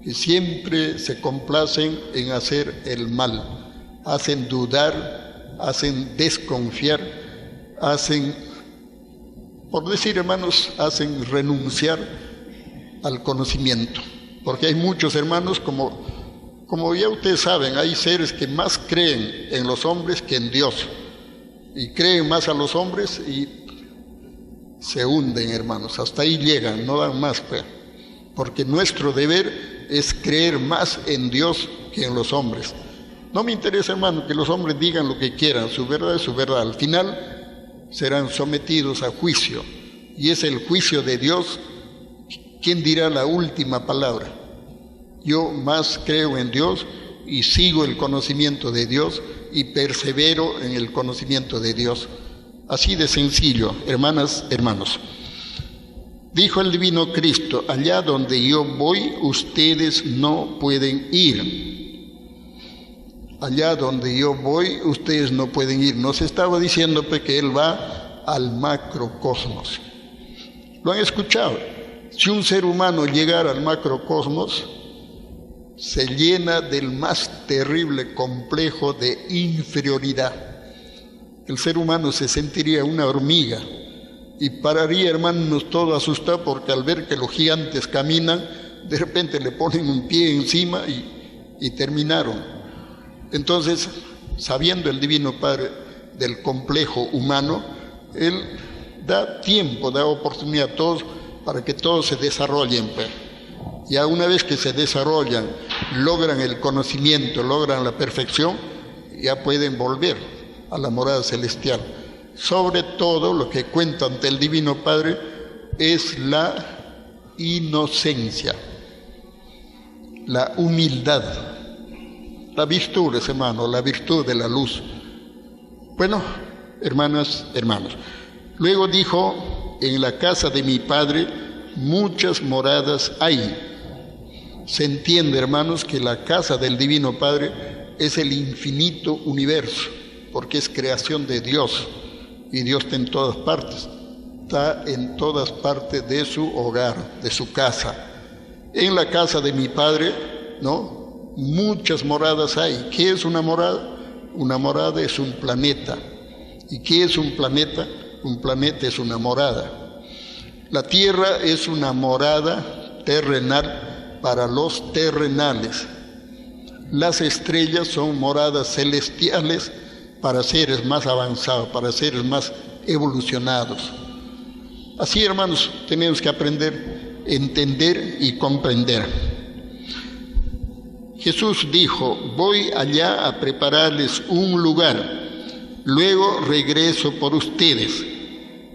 que siempre se complacen en hacer el mal, hacen dudar, hacen desconfiar, hacen, por decir, hermanos, hacen renunciar al conocimiento. Porque hay muchos, hermanos, como ya ustedes saben, hay seres que más creen en los hombres que en Dios, y creen más a los hombres y se hunden, hermanos, hasta ahí llegan, no dan más, pues, porque nuestro deber es creer más en Dios que en los hombres. No me interesa, hermano, que los hombres digan lo que quieran, su verdad es su verdad. Al final serán sometidos a juicio, y es el juicio de Dios quien dirá la última palabra. Yo más creo en Dios y sigo el conocimiento de Dios y persevero en el conocimiento de Dios. Así de sencillo, hermanas, hermanos. Dijo el Divino Cristo: allá donde yo voy, ustedes no pueden ir. Allá donde yo voy, ustedes no pueden ir. Nos estaba diciendo que Él va al macrocosmos. ¿Lo han escuchado? Si un ser humano llegara al macrocosmos, se llena del más terrible complejo de inferioridad. El ser humano se sentiría una hormiga y pararía, hermanos, todo asustado, porque al ver que los gigantes caminan, de repente le ponen un pie encima y terminaron. Entonces, sabiendo el Divino Padre del complejo humano, Él da tiempo, da oportunidad a todos para que todos se desarrollen. Ya una vez que se desarrollan, logran el conocimiento, logran la perfección, ya pueden volver a la morada celestial. Sobre todo, lo que cuenta ante el Divino Padre es la inocencia, la humildad, la virtud, hermano, la virtud de la luz. Bueno, hermanas, hermanos, luego dijo: en la casa de mi Padre muchas moradas hay. Se entiende, hermanos, que la casa del Divino Padre es el infinito universo, porque es creación de Dios, y Dios está en todas partes. Está en todas partes de su hogar, de su casa. En la casa de mi Padre, ¿no?, muchas moradas hay. ¿Qué es una morada? Una morada es un planeta. ¿Y qué es un planeta? Un planeta es una morada. La tierra es una morada terrenal para los terrenales. Las estrellas son moradas celestiales para seres más avanzados, para seres más evolucionados. Así, hermanos, tenemos que aprender, entender y comprender. Jesús dijo: voy allá a prepararles un lugar, luego regreso por ustedes,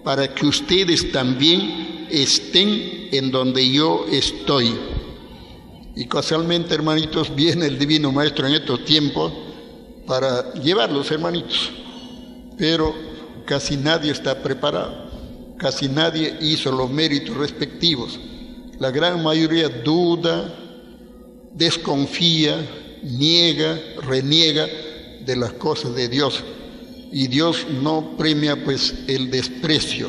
para que ustedes también estén en donde yo estoy. Y casualmente, hermanitos, viene el Divino Maestro en estos tiempos para llevarlos, hermanitos. Pero casi nadie está preparado. Casi nadie hizo los méritos respectivos. La gran mayoría duda, desconfía, niega, reniega de las cosas de Dios. Y Dios no premia pues el desprecio.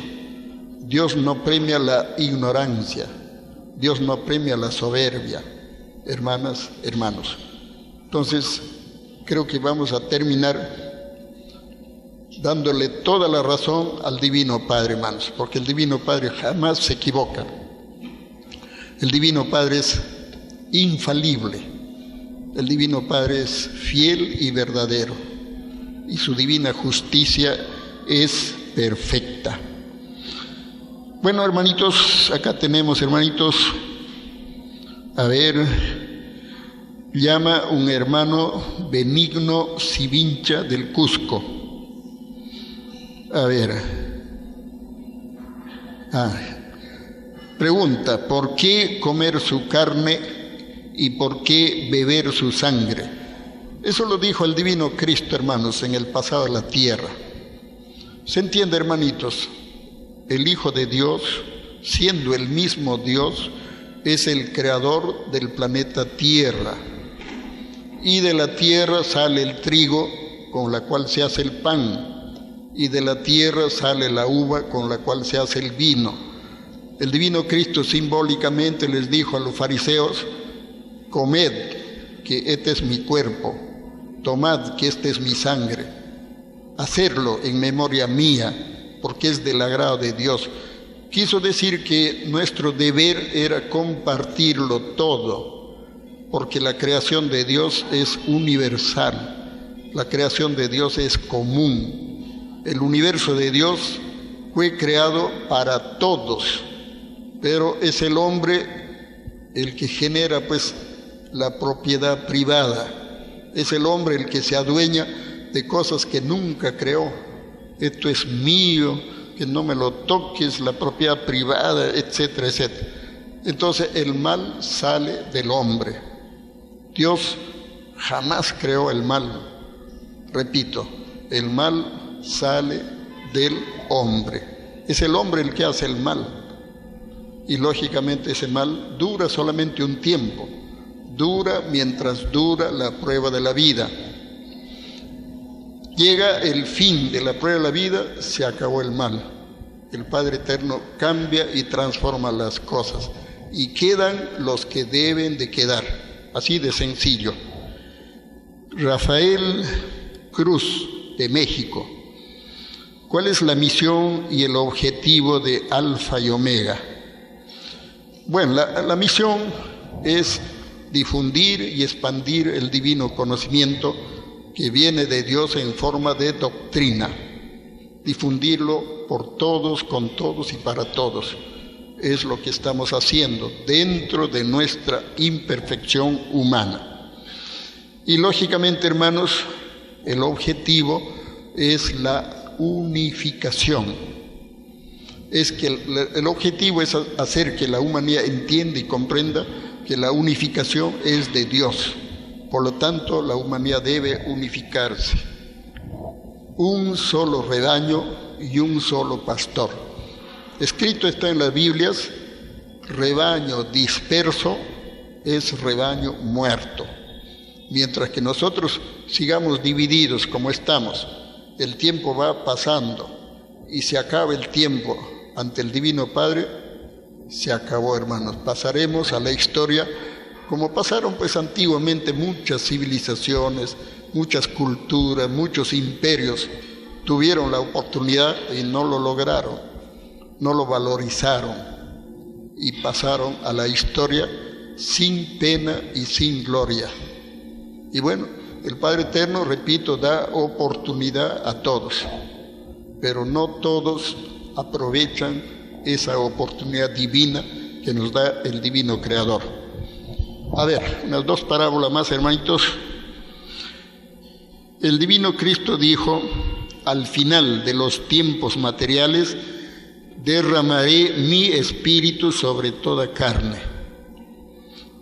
Dios no premia la ignorancia. Dios no premia la soberbia. Hermanas, hermanos. Entonces, creo que vamos a terminar dándole toda la razón al Divino Padre, hermanos, porque el Divino Padre jamás se equivoca. El Divino Padre es infalible. El Divino Padre es fiel y verdadero. Y su divina justicia es perfecta. Bueno, hermanitos, acá tenemos, hermanitos, a ver, llama un hermano Benigno Sivincha del Cusco. A ver, pregunta: ¿por qué comer su carne y por qué beber su sangre? Eso lo dijo el Divino Cristo, hermanos, en el pasado de la tierra. ¿Se entiende, hermanitos? El Hijo de Dios, siendo el mismo Dios, es el creador del planeta Tierra. Y de la tierra sale el trigo con la cual se hace el pan. Y de la tierra sale la uva con la cual se hace el vino. El Divino Cristo simbólicamente les dijo a los fariseos: comed, que este es mi cuerpo, tomad, que este es mi sangre. Hacerlo en memoria mía, porque es del agrado de Dios. Quiso decir que nuestro deber era compartirlo todo, porque la creación de Dios es universal, la creación de Dios es común. El universo de Dios fue creado para todos, pero es el hombre el que genera pues la propiedad privada. Es el hombre el que se adueña de cosas que nunca creó. Esto es mío, que no me lo toques, la propiedad privada, etcétera, etcétera. Entonces el mal sale del hombre. Dios jamás creó el mal. Repito, el mal sale del hombre. Es el hombre el que hace el mal. Y lógicamente ese mal dura solamente un tiempo. Dura mientras dura la prueba de la vida. Llega el fin de la prueba de la vida, se acabó el mal. El Padre Eterno cambia y transforma las cosas. Y quedan los que deben de quedar. Así de sencillo. Rafael Cruz, de México. ¿Cuál es la misión y el objetivo de Alfa y Omega? Bueno, la misión es difundir y expandir el divino conocimiento que viene de Dios en forma de doctrina. Difundirlo por todos, con todos y para todos. Es lo que estamos haciendo dentro de nuestra imperfección humana. Y lógicamente, hermanos, el objetivo es la unificación. Es que el objetivo es hacer que la humanidad entienda y comprenda que la unificación es de Dios. Por lo tanto, la humanidad debe unificarse. Un solo rebaño y un solo pastor. Escrito está en las Biblias: rebaño disperso es rebaño muerto. Mientras que nosotros sigamos divididos como estamos, el tiempo va pasando y se acaba el tiempo ante el Divino Padre, se acabó, hermanos. Pasaremos a la historia como pasaron pues antiguamente muchas civilizaciones, muchas culturas, muchos imperios. Tuvieron la oportunidad y no lo lograron, no lo valorizaron y pasaron a la historia sin pena y sin gloria. Y bueno, el Padre Eterno, repito, da oportunidad a todos, pero no todos aprovechan esa oportunidad divina que nos da el Divino Creador. A ver, unas 2 parábolas más, hermanitos. El Divino Cristo dijo: al final de los tiempos materiales, derramaré mi espíritu sobre toda carne.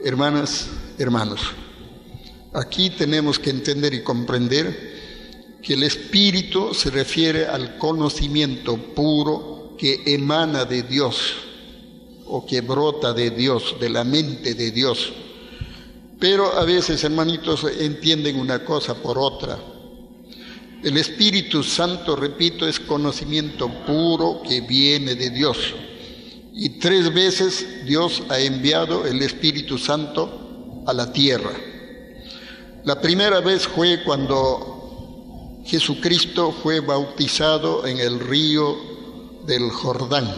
Hermanas, hermanos, aquí tenemos que entender y comprender que el espíritu se refiere al conocimiento puro que emana de Dios o que brota de Dios, de la mente de Dios. Pero a veces, hermanitos, entienden una cosa por otra. El Espíritu Santo, repito, es conocimiento puro que viene de Dios. Y 3 veces Dios ha enviado el Espíritu Santo a la tierra. La primera vez fue cuando Jesucristo fue bautizado en el río del Jordán,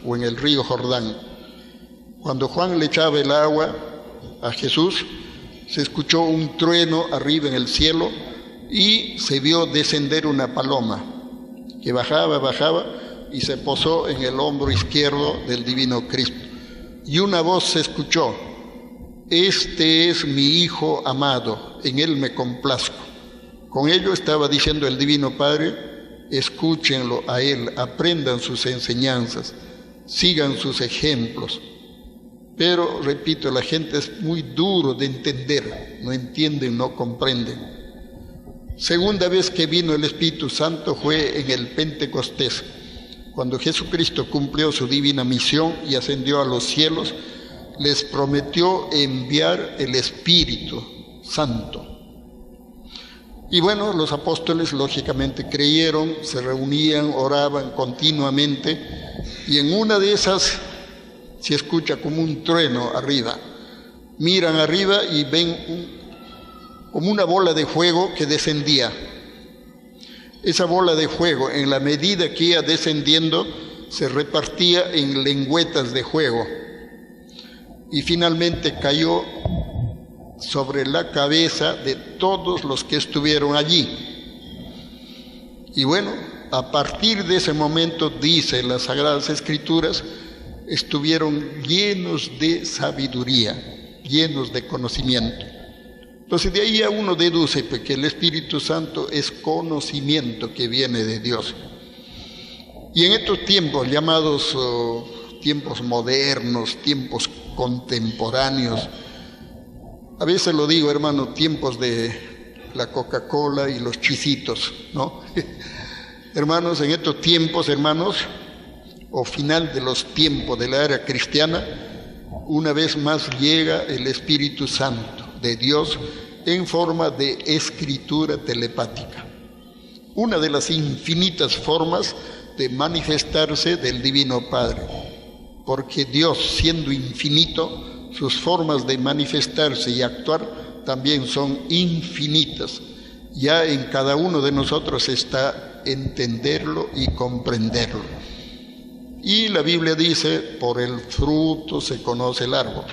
o en el río Jordán. Cuando Juan le echaba el agua a Jesús, se escuchó un trueno arriba en el cielo y se vio descender una paloma que bajaba y se posó en el hombro izquierdo del Divino Cristo. Y una voz se escuchó: este es mi Hijo amado, en él me complazco. Con ello estaba diciendo el Divino Padre: escúchenlo a él, aprendan sus enseñanzas, sigan sus ejemplos. Pero, repito, la gente es muy duro de entender, no entienden, no comprenden. Segunda vez que vino el Espíritu Santo fue en el Pentecostés, cuando Jesucristo cumplió su divina misión y ascendió a los cielos. Les prometió enviar el Espíritu Santo. Y bueno, los apóstoles lógicamente creyeron, se reunían, oraban continuamente, y en una de esas se escucha como un trueno arriba. Miran arriba y ven como una bola de fuego que descendía. Esa bola de fuego, en la medida que iba descendiendo, se repartía en lengüetas de fuego y finalmente cayó sobre la cabeza de todos los que estuvieron allí. Y bueno, a partir de ese momento, dice las Sagradas Escrituras, estuvieron llenos de sabiduría, llenos de conocimiento. Entonces de ahí a uno deduce que el Espíritu Santo es conocimiento que viene de Dios. Y en estos tiempos llamados tiempos modernos, tiempos contemporáneos, a veces lo digo, hermano, tiempos de la Coca-Cola y los chisitos, ¿no? Hermanos, en estos tiempos, hermanos, o final de los tiempos de la era cristiana, una vez más llega el Espíritu Santo de Dios en forma de escritura telepática. Una de las infinitas formas de manifestarse del Divino Padre, porque Dios, siendo infinito, sus formas de manifestarse y actuar también son infinitas. Ya en cada uno de nosotros está entenderlo y comprenderlo. Y la Biblia dice: por el fruto se conoce el árbol.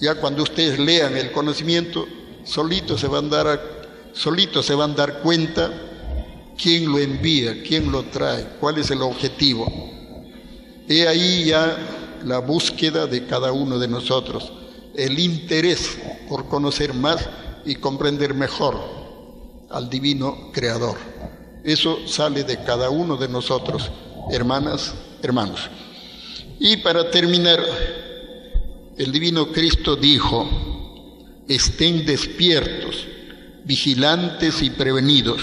Ya cuando ustedes lean el conocimiento, solitos se van a dar cuenta quién lo envía, quién lo trae, cuál es el objetivo. He ahí ya la búsqueda de cada uno de nosotros, el interés por conocer más y comprender mejor al Divino Creador. Eso sale de cada uno de nosotros, hermanas, hermanos. Y para terminar, el Divino Cristo dijo: estén despiertos, vigilantes y prevenidos,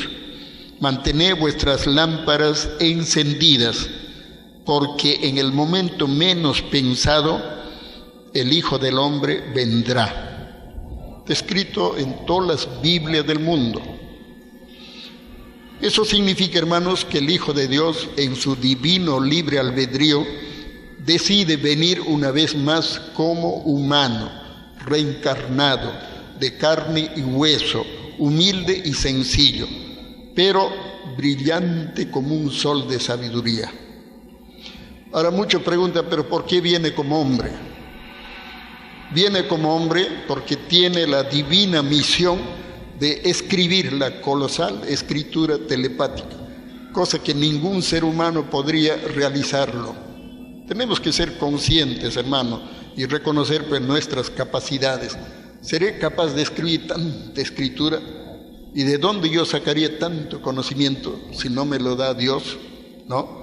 mantened vuestras lámparas encendidas, porque en el momento menos pensado el Hijo del Hombre vendrá. escrito en todas las Biblias del mundo. Eso significa, hermanos, que el Hijo de Dios, en su divino libre albedrío, decide venir una vez más como humano, reencarnado, de carne y hueso, humilde y sencillo, pero brillante como un sol de sabiduría. Ahora muchos preguntan, ¿pero por qué viene como hombre? Viene como hombre porque tiene la divina misión de escribir la colosal escritura telepática, cosa que ningún ser humano podría realizarlo. Tenemos que ser conscientes, hermano, y reconocer pues nuestras capacidades. ¿Seré capaz de escribir tanta escritura? ¿Y de dónde yo sacaría tanto conocimiento si no me lo da Dios? ¿No?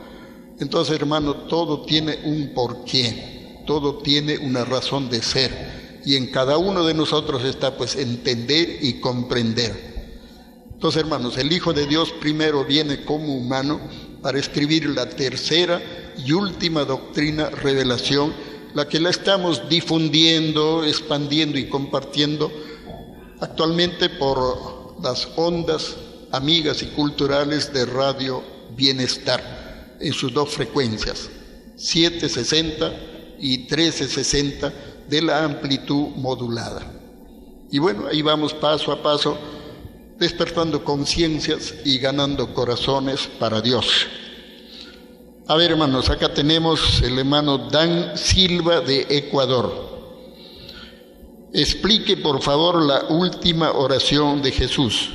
Entonces, hermano, todo tiene un porqué, todo tiene una razón de ser, y en cada uno de nosotros está pues entender y comprender. Entonces, hermanos, el Hijo de Dios primero viene como humano para escribir la tercera y última doctrina, revelación, la que la estamos difundiendo, expandiendo y compartiendo actualmente por las ondas amigas y culturales de Radio Bienestar, en sus dos frecuencias, 760 y 1360 de la amplitud modulada. Y bueno, ahí vamos paso a paso, despertando conciencias y ganando corazones para Dios. A ver, hermanos, acá tenemos el hermano Dan Silva de Ecuador. Explique, por favor, la última oración de Jesús,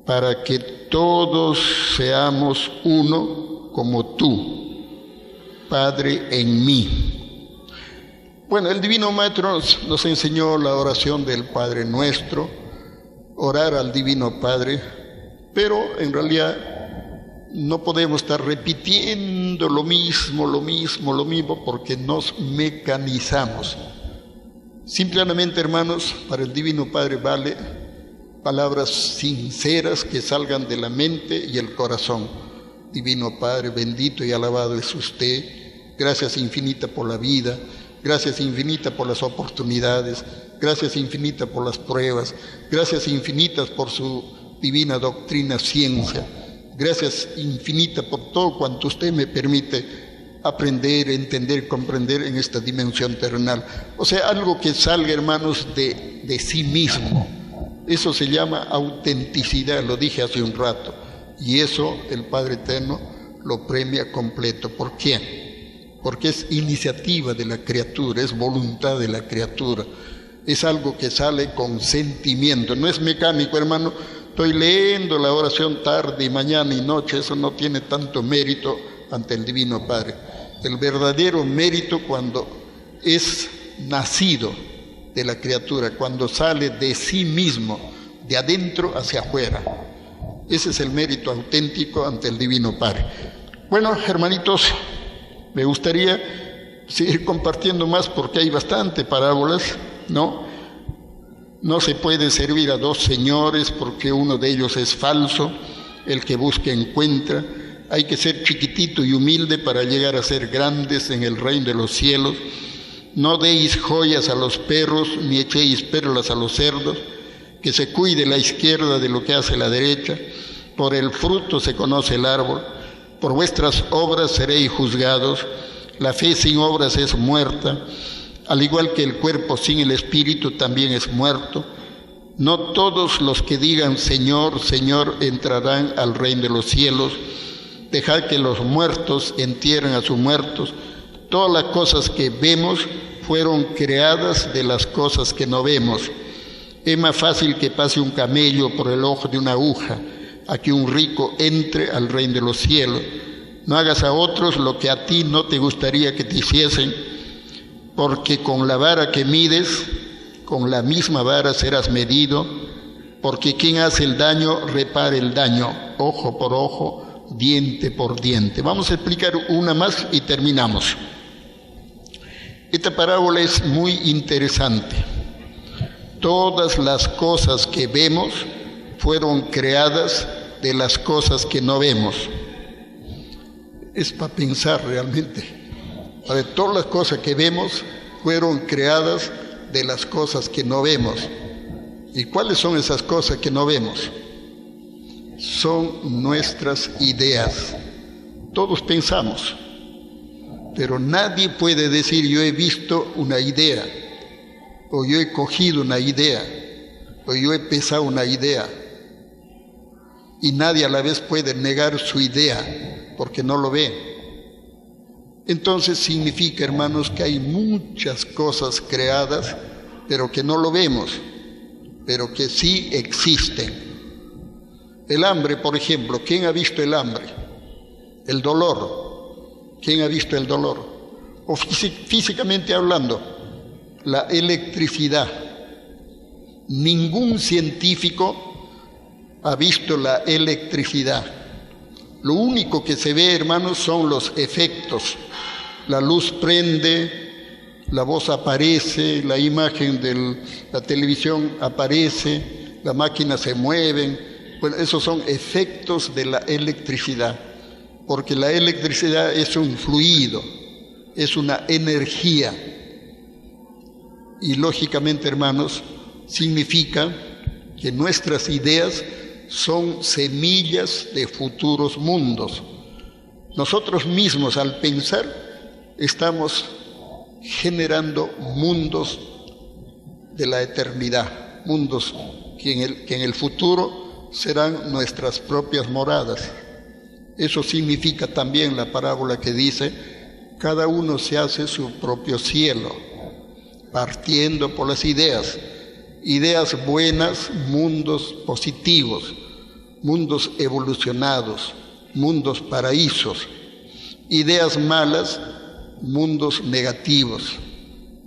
para que todos seamos uno como tú, Padre, en mí. Bueno, el Divino Maestro nos enseñó la oración del Padre Nuestro, orar al Divino Padre, pero en realidad no podemos estar repitiendo lo mismo, porque nos mecanizamos. Simplemente, hermanos, para el Divino Padre vale palabras sinceras que salgan de la mente y el corazón. Divino Padre, bendito y alabado es usted. Gracias infinita por la vida, gracias infinita por las oportunidades, gracias infinita por las pruebas, gracias infinitas por su divina doctrina, ciencia. Gracias infinita por todo cuanto usted me permite aprender, entender, comprender en esta dimensión terrenal. O sea, algo que salga, hermanos, de sí mismo. Eso se llama autenticidad, lo dije hace un rato. Y eso el Padre Eterno lo premia completo. ¿Por qué? Porque es iniciativa de la criatura, es voluntad de la criatura. Es algo que sale con sentimiento, no es mecánico, hermano. Estoy leyendo la oración tarde y mañana y noche, eso no tiene tanto mérito ante el Divino Padre. El verdadero mérito cuando es nacido de la criatura, cuando sale de sí mismo, de adentro hacia afuera. Ese es el mérito auténtico ante el Divino Padre. Bueno, hermanitos, me gustaría seguir compartiendo más porque hay bastante parábolas, ¿no? No se puede servir a dos señores porque uno de ellos es falso, el que busca encuentra. Hay que ser chiquitito y humilde para llegar a ser grandes en el reino de los cielos. No deis joyas a los perros, ni echéis perlas a los cerdos, que se cuide la izquierda de lo que hace la derecha. Por el fruto se conoce el árbol. Por vuestras obras seréis juzgados. La fe sin obras es muerta. Al igual que el cuerpo sin el espíritu también es muerto. No todos los que digan Señor, Señor entrarán al reino de los cielos. Dejad que los muertos entierren a sus muertos. Todas las cosas que vemos fueron creadas de las cosas que no vemos. Es más fácil que pase un camello por el ojo de una aguja a que un rico entre al reino de los cielos. No hagas a otros lo que a ti no te gustaría que te hiciesen, porque con la vara que mides, con la misma vara serás medido, porque quien hace el daño, repara el daño, ojo por ojo, diente por diente. Vamos a explicar una más y terminamos. Esta parábola es muy interesante. Todas las cosas que vemos fueron creadas de las cosas que no vemos. Es para pensar realmente. Todas las cosas que vemos fueron creadas de las cosas que no vemos. ¿Y cuáles son esas cosas que no vemos? Son nuestras ideas. Todos pensamos, pero nadie puede decir yo he visto una idea, o yo he cogido una idea, o yo he pensado una idea. Y nadie a la vez puede negar su idea, porque no lo ve. Entonces significa, hermanos, que hay muchas cosas creadas, pero que no lo vemos, pero que sí existen. El hambre, por ejemplo, ¿quién ha visto el hambre? El dolor, ¿quién ha visto el dolor? O físicamente hablando, la electricidad. Ningún científico ha visto la electricidad. Lo único que se ve, hermanos, son los efectos. La luz prende, la voz aparece, la imagen de la televisión aparece, las máquinas se mueven. Bueno, esos son efectos de la electricidad, porque la electricidad es un fluido, es una energía. Y lógicamente, hermanos, significa que nuestras ideas son semillas de futuros mundos. Nosotros mismos, al pensar, estamos generando mundos de la eternidad, mundos que en el futuro serán nuestras propias moradas. Eso significa también la parábola que dice, cada uno se hace su propio cielo, partiendo por las ideas buenas, mundos positivos, mundos evolucionados, mundos paraísos; ideas malas, mundos negativos,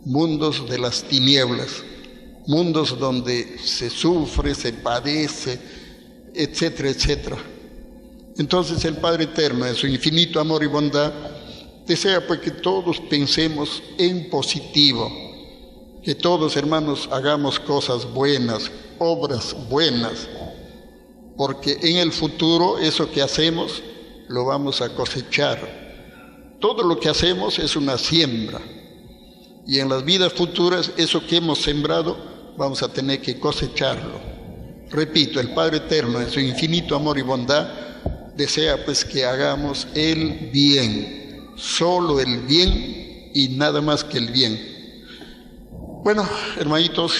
mundos de las tinieblas, mundos donde se sufre, se padece, etcétera, etcétera. Entonces el Padre Eterno, en su infinito amor y bondad, desea pues que todos pensemos en positivo, que todos, hermanos, hagamos cosas buenas, obras buenas, porque en el futuro eso que hacemos lo vamos a cosechar. Todo lo que hacemos es una siembra, y en las vidas futuras eso que hemos sembrado vamos a tener que cosecharlo. Repito, el Padre Eterno, en su infinito amor y bondad, desea pues que hagamos el bien, solo el bien y nada más que el bien. Bueno, hermanitos,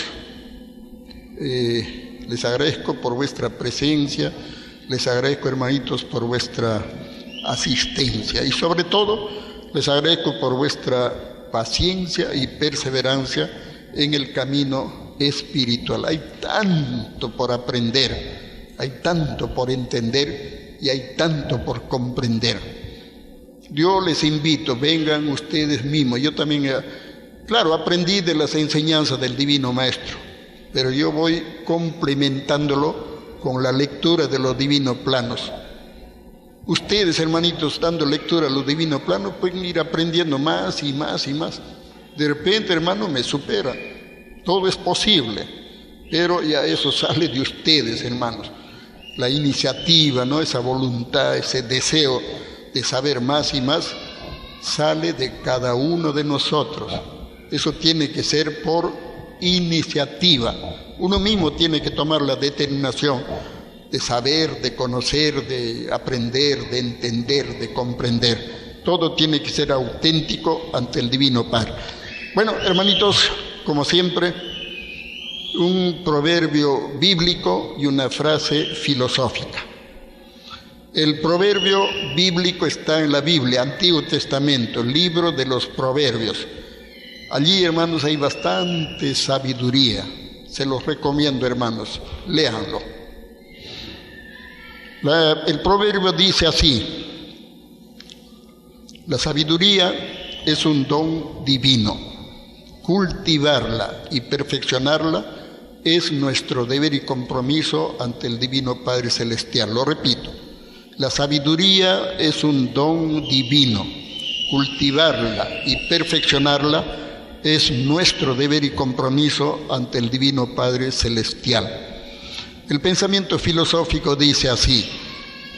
les agradezco por vuestra presencia, les agradezco, hermanitos, por vuestra asistencia, y sobre todo les agradezco por vuestra paciencia y perseverancia en el camino espiritual. Hay tanto por aprender, hay tanto por entender y hay tanto por comprender. Yo les invito, vengan ustedes mismos. Yo también, claro, aprendí de las enseñanzas del Divino Maestro, pero yo voy complementándolo con la lectura de los divinos planos. Ustedes, hermanitos, dando lectura a los divinos planos, pueden ir aprendiendo más y más y más. De repente, hermano, me supera. Todo es posible, pero ya eso sale de ustedes, hermanos. La iniciativa, ¿no? Esa voluntad, ese deseo de saber más y más, sale de cada uno de nosotros. Eso tiene que ser por iniciativa. Uno mismo tiene que tomar la determinación de saber, de conocer, de aprender, de entender, de comprender. Todo tiene que ser auténtico ante el Divino Padre. Bueno, hermanitos, como siempre, un proverbio bíblico y una frase filosófica. El proverbio bíblico está en la Biblia, Antiguo Testamento, el libro de los Proverbios. Allí, hermanos, hay bastante sabiduría. Se los recomiendo, hermanos, léanlo. El proverbio dice así: la sabiduría es un don divino. Cultivarla y perfeccionarla es nuestro deber y compromiso ante el Divino Padre Celestial. Lo repito, la sabiduría es un don divino. Cultivarla y perfeccionarla es nuestro deber y compromiso ante el Divino Padre Celestial. El pensamiento filosófico dice así: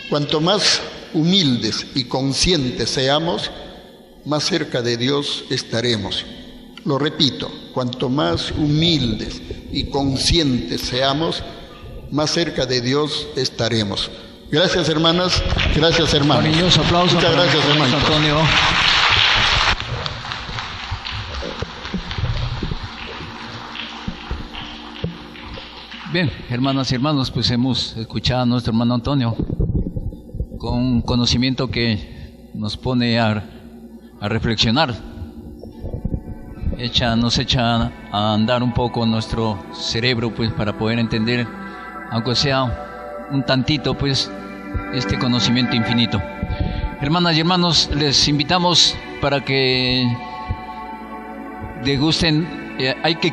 cuanto más humildes y conscientes seamos, más cerca de Dios estaremos. Lo repito, cuanto más humildes y conscientes seamos, más cerca de Dios estaremos. Gracias, hermanas. Gracias, hermanos. Cariñoso aplauso. Muchas gracias, hermano Antonio. Bien, hermanas y hermanos, pues hemos escuchado a nuestro hermano Antonio con un conocimiento que nos pone a reflexionar. Nos echa a andar un poco nuestro cerebro, pues, para poder entender, aunque sea un tantito, pues, este conocimiento infinito. Hermanas y hermanos, les invitamos para que degusten. Hay que